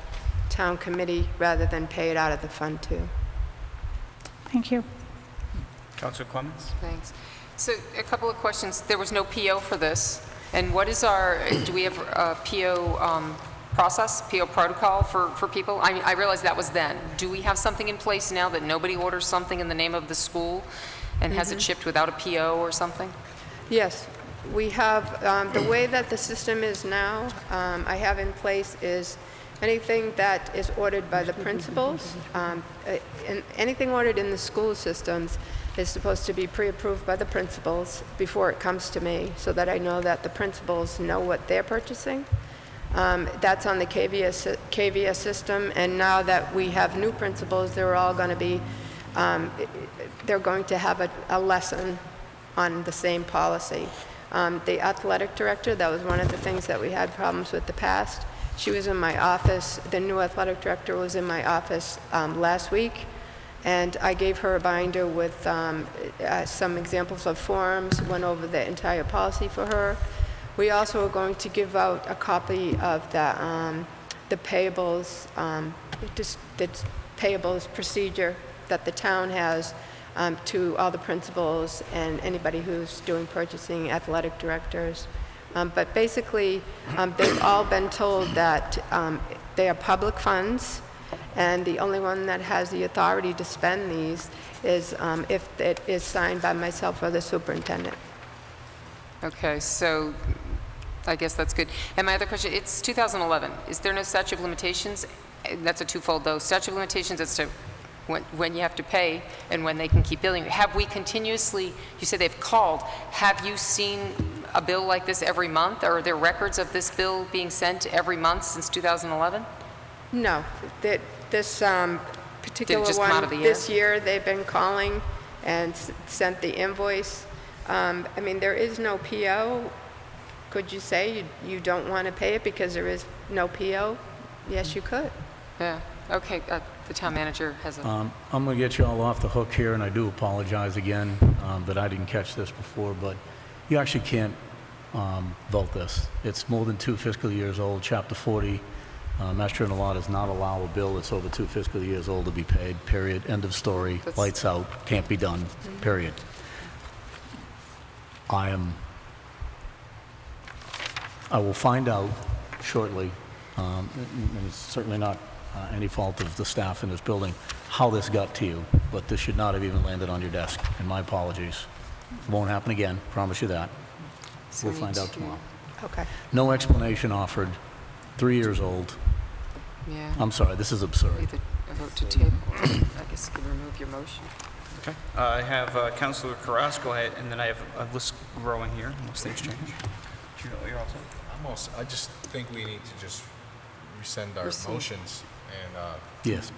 town committee rather than pay it out of the Fund 2. Thank you. Councilor Clements? Thanks. So a couple of questions. There was no PO for this. And what is do we have a PO process, PO protocol for people? I realize that was then. Do we have something in place now that nobody orders something in the name of the school and has it shipped without a PO or something? Yes, we have, the way that the system is now, I have in place is anything that is ordered by the principals, and anything ordered in the school systems is supposed to be pre-approved by the principals before it comes to me, so that I know that the principals know what they're purchasing. That's on the KVS system, and now that we have new principals, they're all going to be, they're going to have a lesson on the same policy. The athletic director, that was one of the things that we had problems with the past. She was in my office, the new athletic director was in my office last week, and I gave her a binder with some examples of forms, went over the entire policy for her. We also are going to give out a copy of the the payables, the payables procedure that the town has to all the principals and anybody who's doing purchasing, athletic directors. But basically, they've all been told that they are public funds, and the only one that has the authority to spend these is if it is signed by myself or the superintendent. Okay, so I guess that's good. And my other question, it's 2011. Is there no statute of limitations? That's a twofold, though. Statute of limitations as to when you have to pay and when they can keep billing. Have we continuously, you said they've called, have you seen a bill like this every month? Or are there records of this bill being sent every month since 2011? No, this particular just come out one, of the air? this year, they've been calling and sent the invoice. I mean, there is no PO. Could you say you don't want to pay it because there is no PO? Yes, you could. Yeah, okay, the town manager has a... I'm going to get you all off the hook here, and I do apologize again that I didn't catch this before, but you actually can't vote this. It's more than 2 fiscal years old. Chapter 40, Mass General Law does not allow a bill that's over 2 fiscal years old to be paid, period. End of story. Lights out. Can't be done, period. I will find out shortly, and it's certainly not any fault of the staff in this building, how this got to you, but this should not have even landed on your desk, and my apologies. It won't happen again, promise you that. So We'll we find need out to- tomorrow. Okay. No explanation offered, 3 years old. Yeah. I'm sorry, this is absurd. Either a vote to table, or I guess you can remove your motion. Okay. I have Councilor Carrasco, and then I have a list growing here, unless things change. Do you know you're all set? I just think we need to just resend our Rescind. motions and, Yes,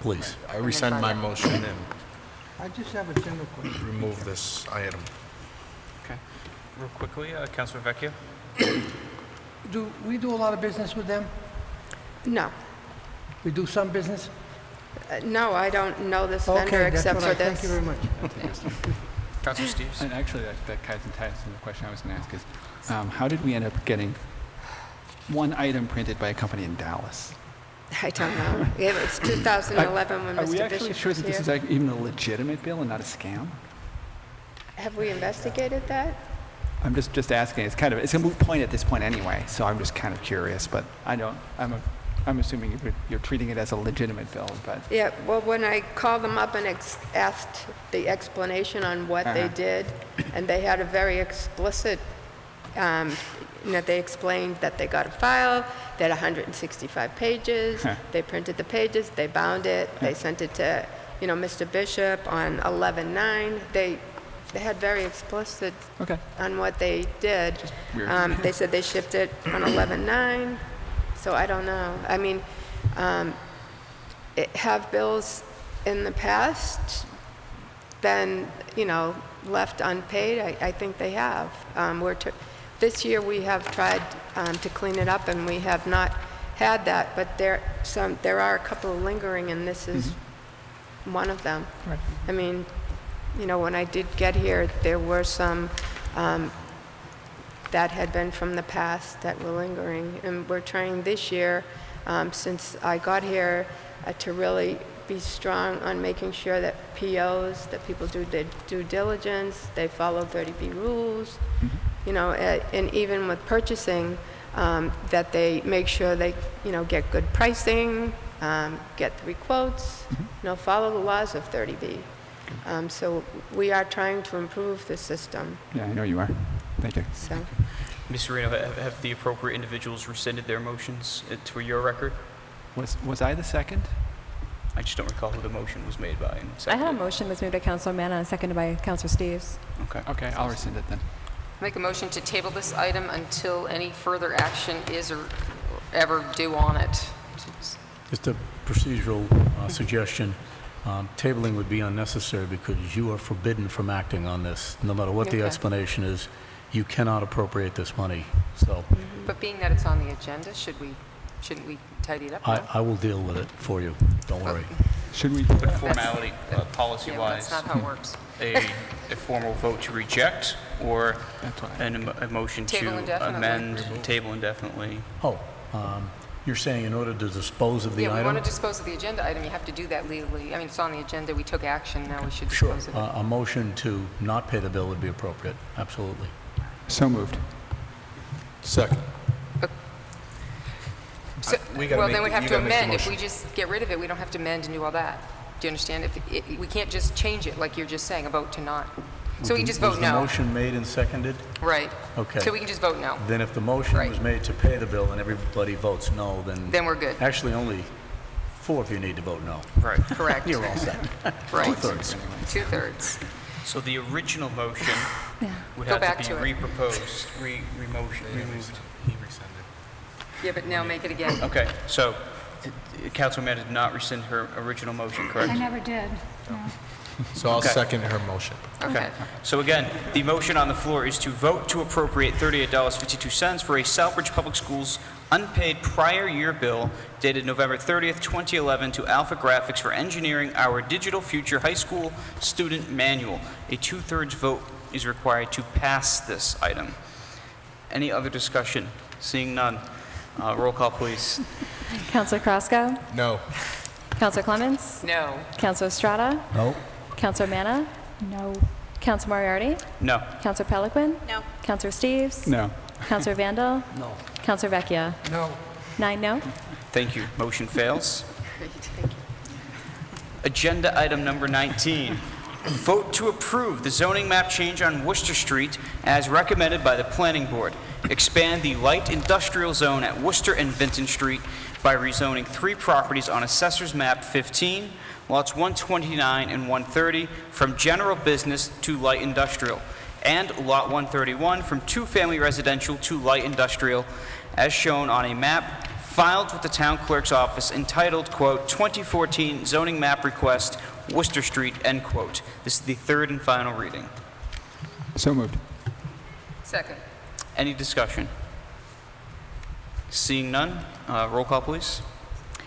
please. I rescind my motion and I just have a general question. remove this item. Okay. Real quickly, Councilor Vecchio? Do we do a lot of business with them? No. We do some business? No, I don't know this vendor Okay, that's except what for I, this. thank you very much. Councilor Steves? And actually, that ties into the question I was going to ask is, how did we end up getting one item printed by a company in Dallas? I don't know. It was 2011 when Are we Mr. actually Bishop sure was that this here. is like even a legitimate bill and not a scam? Have we investigated that? I'm just asking. It's a moot point at this point anyway, so I'm just kind of curious. But I'm assuming you're treating it as a legitimate bill. But Yeah, well, when I called them up and asked the explanation on what they did, and they had a very explicit, they explained that they got a file, they had 165 pages, they printed the pages, they bound it, they sent it to, Mr. Bishop on 11/9. They had very explicit on what they did. weird. They said they shipped it on 11/9, so I don't know. I mean, have bills in the past been, left unpaid? I think they have. This year we have tried to clean it up, and we have not had that, but there are a couple lingering, and this is one of them. Right. I mean, when I did get here, there were some that had been from the past that were lingering. And we're trying this year, since I got here, to really be strong on making sure that POs, that people do their due diligence, they follow 30B rules, and even with purchasing, that they make sure they, get good pricing, get 3 quotes, follow the laws of 30B. So we are trying to improve the system. Yeah, I know you are. Thank you. So, Ms. Reno, have the appropriate individuals rescinded their motions to your record? Was I the second? I just don't recall who the motion was made by and I seconded. had a motion was moved by Councilor Manna and seconded by Councilor Steves. Okay. Okay, I'll rescind it then. Make a motion to table this item until any further action is or ever due on it. Just a procedural suggestion. Tabling would be unnecessary because you are forbidden from acting on this. No matter what the Okay. explanation is, you cannot appropriate this money. So But being that it's on the agenda, shouldn't we tidy it up now? I will deal with it for you. Don't worry. Should we? But formality, Yeah, policy-wise, that's not how it works. a formal vote to reject or That's what a motion Table to indefinitely. amend, table indefinitely? Oh, You're saying in order to dispose of the Yeah, we item? want to dispose of the agenda item, you have to do that legally. I mean, it's on the agenda, we took action, now we should Sure. dispose of it. A motion to not pay the bill would be appropriate, absolutely. So moved. Second. So, we gotta well, make then we the- have you to gotta make the amend. If motion. we just get rid of it, we don't have to amend and do all that. Do you understand? We can't just change it like you're just saying, a vote to not. So we can just vote Was no. the motion made and seconded? Right. Okay. So we can just vote no. Then if the motion Right. was made to pay the bill and everybody votes no, Then we're good. Actually, only 4 of you need to vote no. Right. Correct. You're all set. Right. 2/3. 2/3. So the original motion would Go have back to to be it. reproposed, removed. He rescinded. Yeah, but now make it again. Okay, so Councilman did not rescind her original motion, correct? I never did, no. So I'll Okay. second her motion. Okay. So again, the motion on the floor is to vote to appropriate $38.52 for a Southbridge Public Schools unpaid prior year bill dated November 30th, 2011 to Alpha Graphics for engineering our Digital Future High School Student Manual. A 2/3 vote is required to pass this item. Any other discussion? Seeing none. Roll call, please. Counselor Krasko? No. Counselor Clements? No. Counselor Estrada? No. Counselor Manna? No. Counselor Moriarty? No. Counselor Peliquin? No. Counselor Steves? No. Counselor Vandal? No. Counselor Vecchia? No. 9 no. Thank you. Motion fails. Great, thank you. Agenda item number 19. Vote to approve the zoning map change on Worcester Street as recommended by the Planning Board. Expand the light industrial zone at Worcester and Vinton Street by rezoning 3 properties on Assessor's Map 15, lots 129 and 130, from general business to light industrial, and Lot 131 from 2-family residential to light industrial, as shown on a map filed with the Town Clerk's Office entitled, quote, 2014 Zoning Map Request, Worcester Street, end quote. This is the 3rd and final reading. So moved. Second. Any discussion? Seeing none, roll call, please.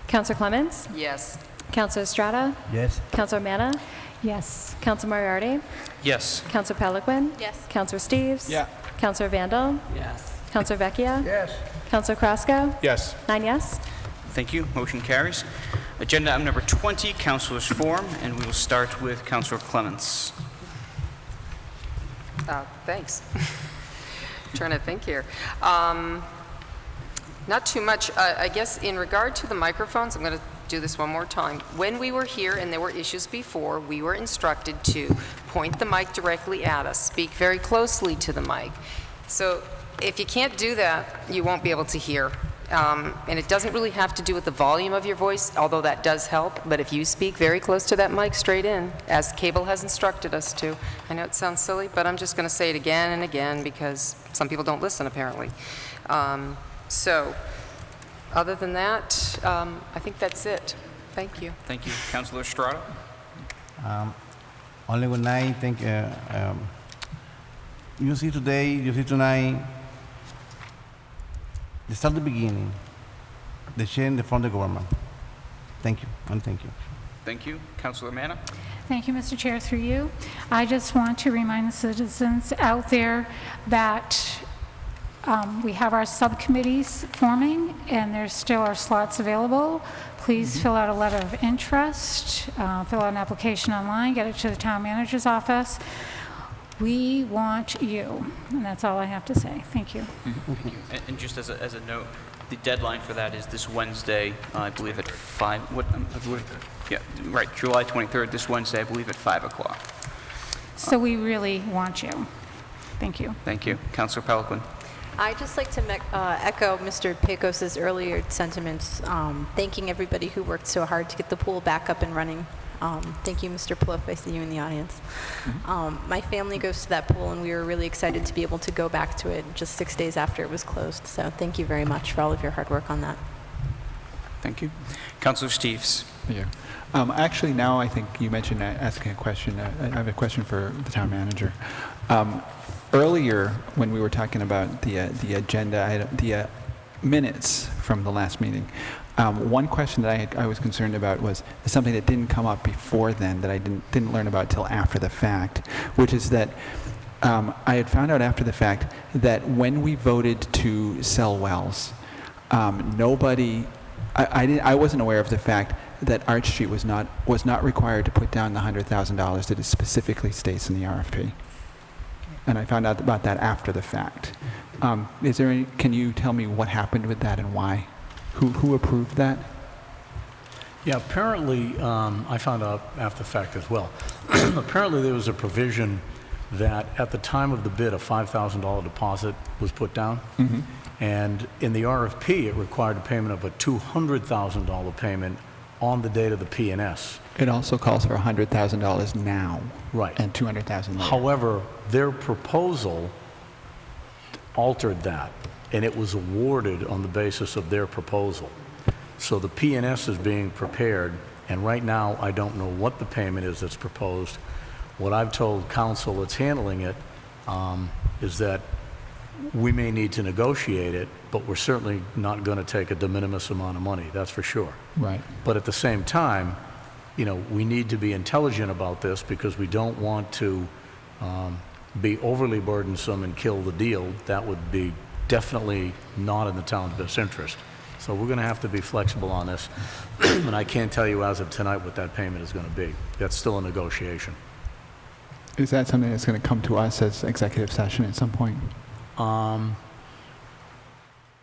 Counselor Clements? Yes. Counselor Estrada? Yes. Counselor Manna? Yes. Counselor Moriarty? Yes. Counselor Peliquin? Yes. Counselor Steves? Yeah. Counselor Vandal? Yes. Counselor Vecchia? Yes. Counselor Krasko? Yes. 9 yes. Thank you. Motion carries. Agenda item number 20, Councilor's Forum, and we will start with Councilor Clements. Thanks. Trying to think here. Not too much. I guess in regard to the microphones, I'm going to do this one more time. When we were here and there were issues before, we were instructed to point the mic directly at us, speak very closely to the mic. So if you can't do that, you won't be able to hear. And it doesn't really have to do with the volume of your voice, although that does help. But if you speak very close to that mic straight in, as Cable has instructed us to, I know it sounds silly, but I'm just going to say it again and again because some people don't listen, apparently. So other than that, I think that's it. Thank you. Thank you. Councilor Estrada? Only when I think you see today, you see tonight, they start the beginning, the change from the government. Thank you, and thank you. Thank you. Councilor Manna? Thank you, Mr. Chair, through you. I just want to remind the citizens out there that we have our subcommittees forming, and there still are slots available. Please fill out a letter of interest, fill out an application online, get it to the town manager's office. We want you, and that's all I have to say. Thank you. Thank you. And just as a note, the deadline for that is this Wednesday, I believe at 5, yeah, right, July 23rd, this Wednesday, I believe at 5 o'clock. So we really want you. Thank you. Thank you. Councilor Peliquin? I'd just like to echo Mr. Pecos's earlier sentiments, thanking everybody who worked so hard to get the pool back up and running. Thank you, Mr. Plouffe. I see you in the audience. My family goes to that pool, and we were really excited to be able to go back to it just 6 days after it was closed. So thank you very much for all of your hard work on that. Thank you. Councilor Steves? Yeah. Actually, now I think you mentioned asking a question. I have a question for the town manager. Earlier, when we were talking about the agenda, the minutes from the last meeting, one question that I was concerned about was something that didn't come up before then that I didn't learn about till after the fact, which is that I had found out after the fact that when we voted to sell wells, Nobody, I wasn't aware of the fact that Arch Street was not required to put down the $100,000 that it specifically states in the RFP. And I found out about that after the fact. Can you tell me what happened with that and why? Who approved that? Yeah, apparently, I found out after the fact as well. Apparently, there was a provision that at the time of the bid, a $5,000 deposit was put down. Mm-hmm. And in the RFP, it required a payment of a $200,000 payment on the date of the P&S. It also calls for $100,000 now. Right. And $200,000 later. However, their proposal altered that, and it was awarded on the basis of their proposal. So the P&S is being prepared, and right now, I don't know what the payment is that's proposed. What I've told council that's handling it is that we may need to negotiate it, but we're certainly not going to take a de minimis amount of money, that's for sure. Right. But at the same time, we need to be intelligent about this because we don't want to be overly burdensome and kill the deal. That would be definitely not in the town's best interest. So we're going to have to be flexible on this. And I can't tell you as of tonight what that payment is going to be. That's still a negotiation. Is that something that's going to come to us as executive session at some point?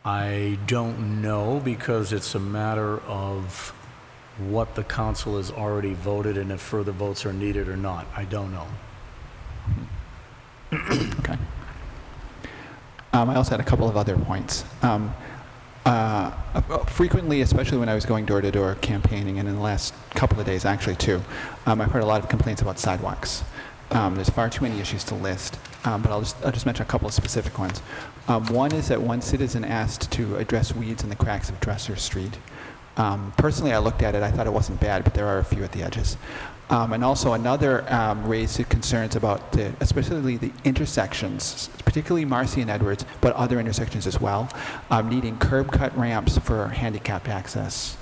I don't know because it's a matter of what the council has already voted and if further votes are needed or not. I don't know. Okay. I also had a couple of other points. Frequently, especially when I was going door to door campaigning, and in the last couple of days actually too, I've heard a lot of complaints about sidewalks. There's far too many issues to list, but I'll just mention a couple of specific ones. One is that one citizen asked to address weeds in the cracks of Dresser Street. Personally, I looked at it, I thought it wasn't bad, but there are a few at the edges. And also another raised concerns about especially the intersections, particularly Marcy and Edwards, but other intersections as well, needing curb cut ramps for handicapped access.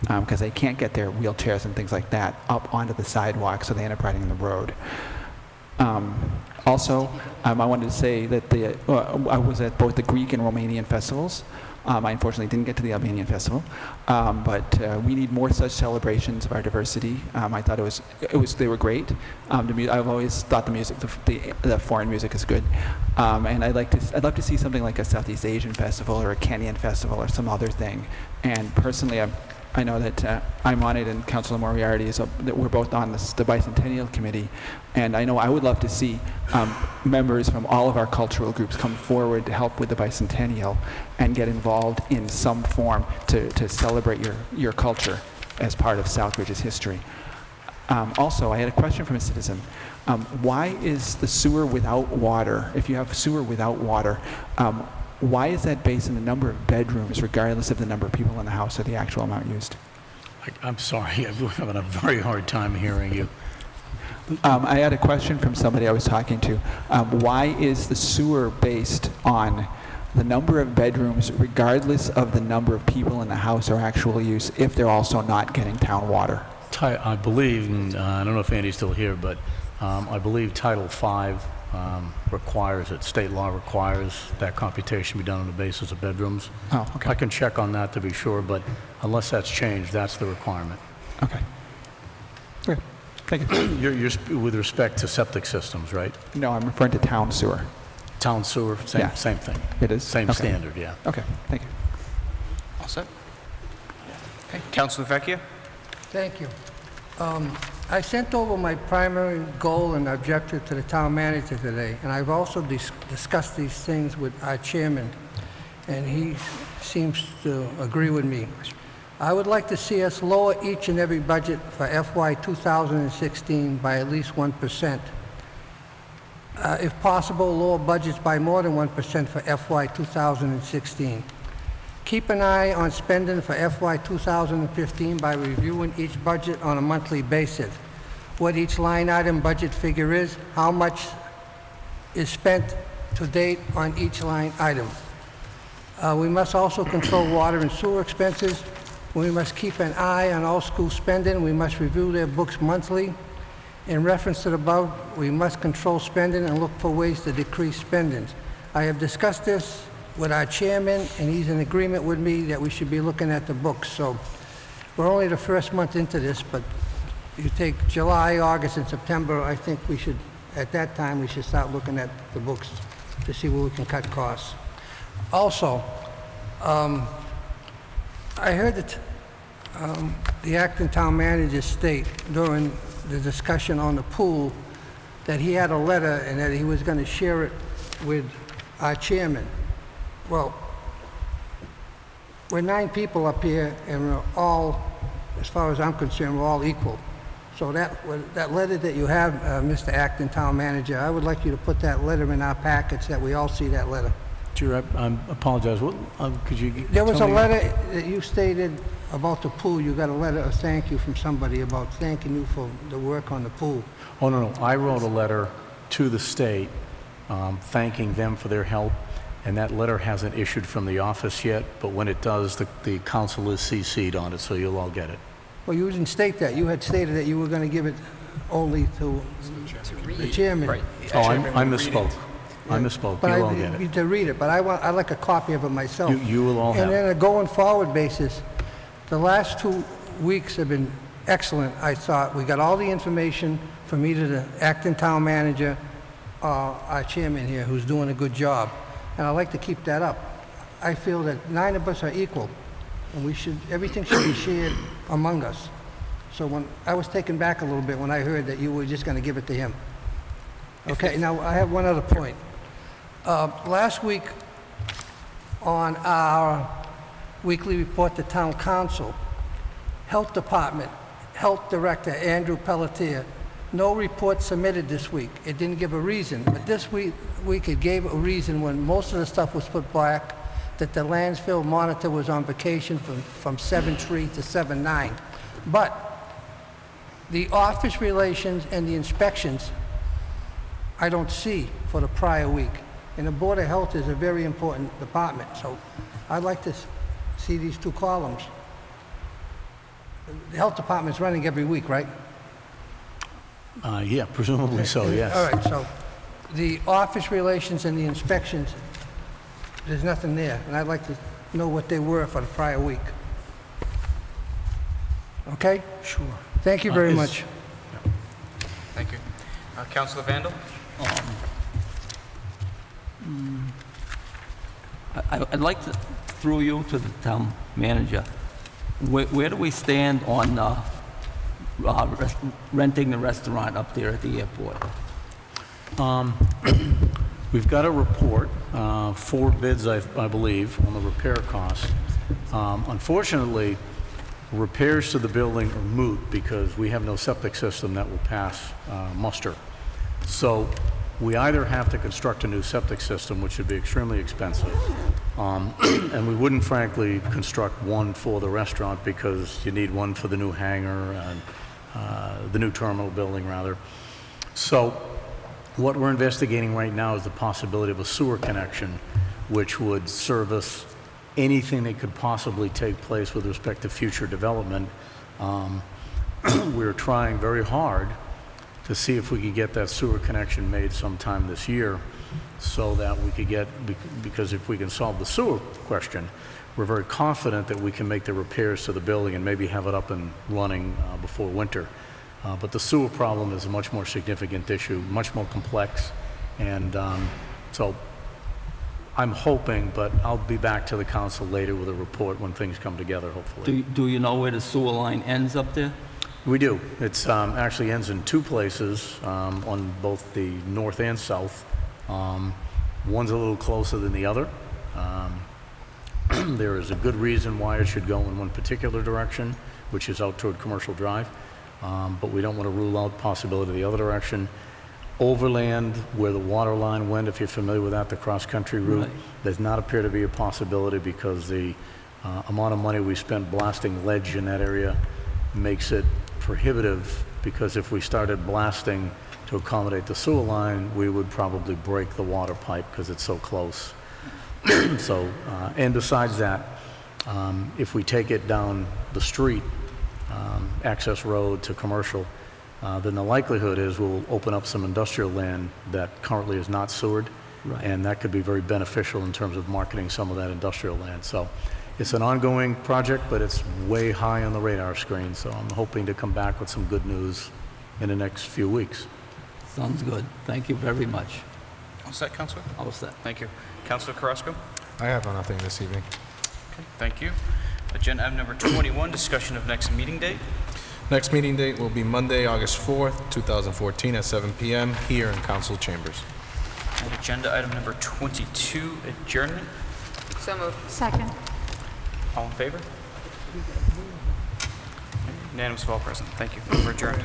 Because they can't get their wheelchairs and things like that up onto the sidewalk, so they end up riding on the road. Also, I wanted to say that I was at both the Greek and Romanian festivals. I unfortunately didn't get to the Albanian festival, but we need more such celebrations of our diversity. I thought they were great. I've always thought the foreign music is good, and I'd love to see something like a Southeast Asian festival or a Kenyan festival or some other thing. And personally, I know that I'm on it, and Councilor Moriarty that we're both on the Bicentennial Committee, and I know I would love to see members from all of our cultural groups come forward to help with the Bicentennial and get involved in some form to celebrate your culture as part of Southbridge's history. Also, I had a question from a citizen. Why is the sewer without water, if you have sewer without water, why is that based on the number of bedrooms, regardless of the number of people in the house or the actual amount used? I'm sorry, I'm having a very hard time hearing you. I had a question from somebody I was talking to. Why is the sewer based on the number of bedrooms, regardless of the number of people in the house or actual use, if they're also not getting town water? I believe, and I don't know if Andy's still here, but I believe Title V requires it. State law requires that computation be done on the basis of bedrooms. Oh, okay. I can check on that to be sure, but unless that's changed, that's the requirement. Okay. Great. Thank you. You're with respect to septic systems, right? No, I'm referring to town sewer. Town sewer, same thing. It is? Same Okay. standard, yeah. Okay, thank you. All set? Okay, Councilor Vecchia? Thank you. I sent over my primary goal and objective to the town manager today, and I've also discussed these things with our chairman, and he seems to agree with me. I would like to see us lower each and every budget for FY 2016 by at least 1%. If possible, lower budgets by more than 1% for FY 2016. Keep an eye on spending for FY 2015 by reviewing each budget on a monthly basis. What each line item budget figure is, how much is spent to date on each line item. We must also control water and sewer expenses. We must keep an eye on all school spending. We must review their books monthly. In reference to the above, we must control spending and look for ways to decrease spending. I have discussed this with our chairman, and he's in agreement with me that we should be looking at the books. So we're only the first month into this, but you take July, August, and September, I think we should, at that time, we should start looking at the books to see where we can cut costs. Also, I heard that the acting town manager state during the discussion on the pool that he had a letter and that he was going to share it with our chairman. Well, we're 9 people up here, and we're all, as far as I'm concerned, we're all equal. So that letter that you have, Mr. Acting Town Manager, I would like you to put that letter in our packets, that we all see that letter. Chair, I apologize. What, could you There was a tell me- letter that you stated about the pool. You got a letter of thank you from somebody about thanking you for the work on the pool. Oh, no. I wrote a letter to the state thanking them for their help, and that letter hasn't issued from the office yet, but when it does, the council is CC'd on it, so you'll all get it. Well, you didn't state that. You had stated that you were going to give it only to the chairman. Right. Oh, I misspoke. I misspoke. But You'll all get it. to read it, but I'd like a copy of it myself. You will all have And it. then a going forward basis, the last 2 weeks have been excellent, I thought. We got all the information from either the acting town manager or our chairman here, who's doing a good job. And I'd like to keep that up. I feel that 9 of us are equal, and everything should be shared among us. So when I was taken back a little bit when I heard that you were just going to give it to him. Okay, now I have one other point. Last week, on our weekly report to Town Council, Health Department, Health Director Andrew Pelletier, no report submitted this week. It didn't give a reason, but this week it gave a reason when most of the stuff was put back, that the landfill monitor was on vacation from 7/3 to 7/9. But the office relations and the inspections, I don't see for the prior week. And the Board of Health is a very important department, so I'd like to see these 2 columns. The Health Department's running every week, right? Yeah, presumably so, yes. All right, so the office relations and the inspections, there's nothing there, and I'd like to know what they were for the prior week. Okay? Sure. Thank you very much. Thank you. Councilor Vandal? I'd like to, through you to the town manager, where do we stand on renting the restaurant up there at the airport? We've got a report, 4 bids, I believe, on the repair costs. Unfortunately, repairs to the building are moot because we have no septic system that will pass muster. So we either have to construct a new septic system, which would be extremely expensive, and we wouldn't frankly construct one for the restaurant because you need one for the new hangar and the new terminal building, rather. So what we're investigating right now is the possibility of a sewer connection, which would service anything that could possibly take place with respect to future development. We're trying very hard to see if we could get that sewer connection made sometime this year so that we could get, because if we can solve the sewer question, we're very confident that we can make the repairs to the building and maybe have it up and running before winter. But the sewer problem is a much more significant issue, much more complex, and so I'm hoping, but I'll be back to the council later with a report when things come together, hopefully. Do you know where the sewer line ends up there? We do. It's actually ends in 2 places on both the north and south. One's a little closer than the other. There is a good reason why it should go in one particular direction, which is out toward Commercial Drive, but we don't want to rule out possibility the other direction. Overland, where the water line went, if you're familiar with that, the cross-country route, Right. does not appear to be a possibility because the amount of money we spent blasting ledge in that area makes it prohibitive, because if we started blasting to accommodate the sewer line, we would probably break the water pipe because it's so close. So, and besides that, if we take it down the street, access road to commercial, then the likelihood is we'll open up some industrial land that currently is not sewered. Right. And that could be very beneficial in terms of marketing some of that industrial land. So it's an ongoing project, but it's way high on the radar screen. So I'm hoping to come back with some good news in the next few weeks. Sounds good. Thank you very much. All set, Counselor? All set. Thank you. Counselor Carrasco? I have nothing this evening. Okay, thank you. Agenda item number 21, discussion of next meeting date. Next meeting date will be Monday, August 4th, 2014 at 7 p.m. here in council chambers. And agenda item number 22, adjournment. So moved. Second. All in favor? Unanimous of all present. Thank you. We're adjourned.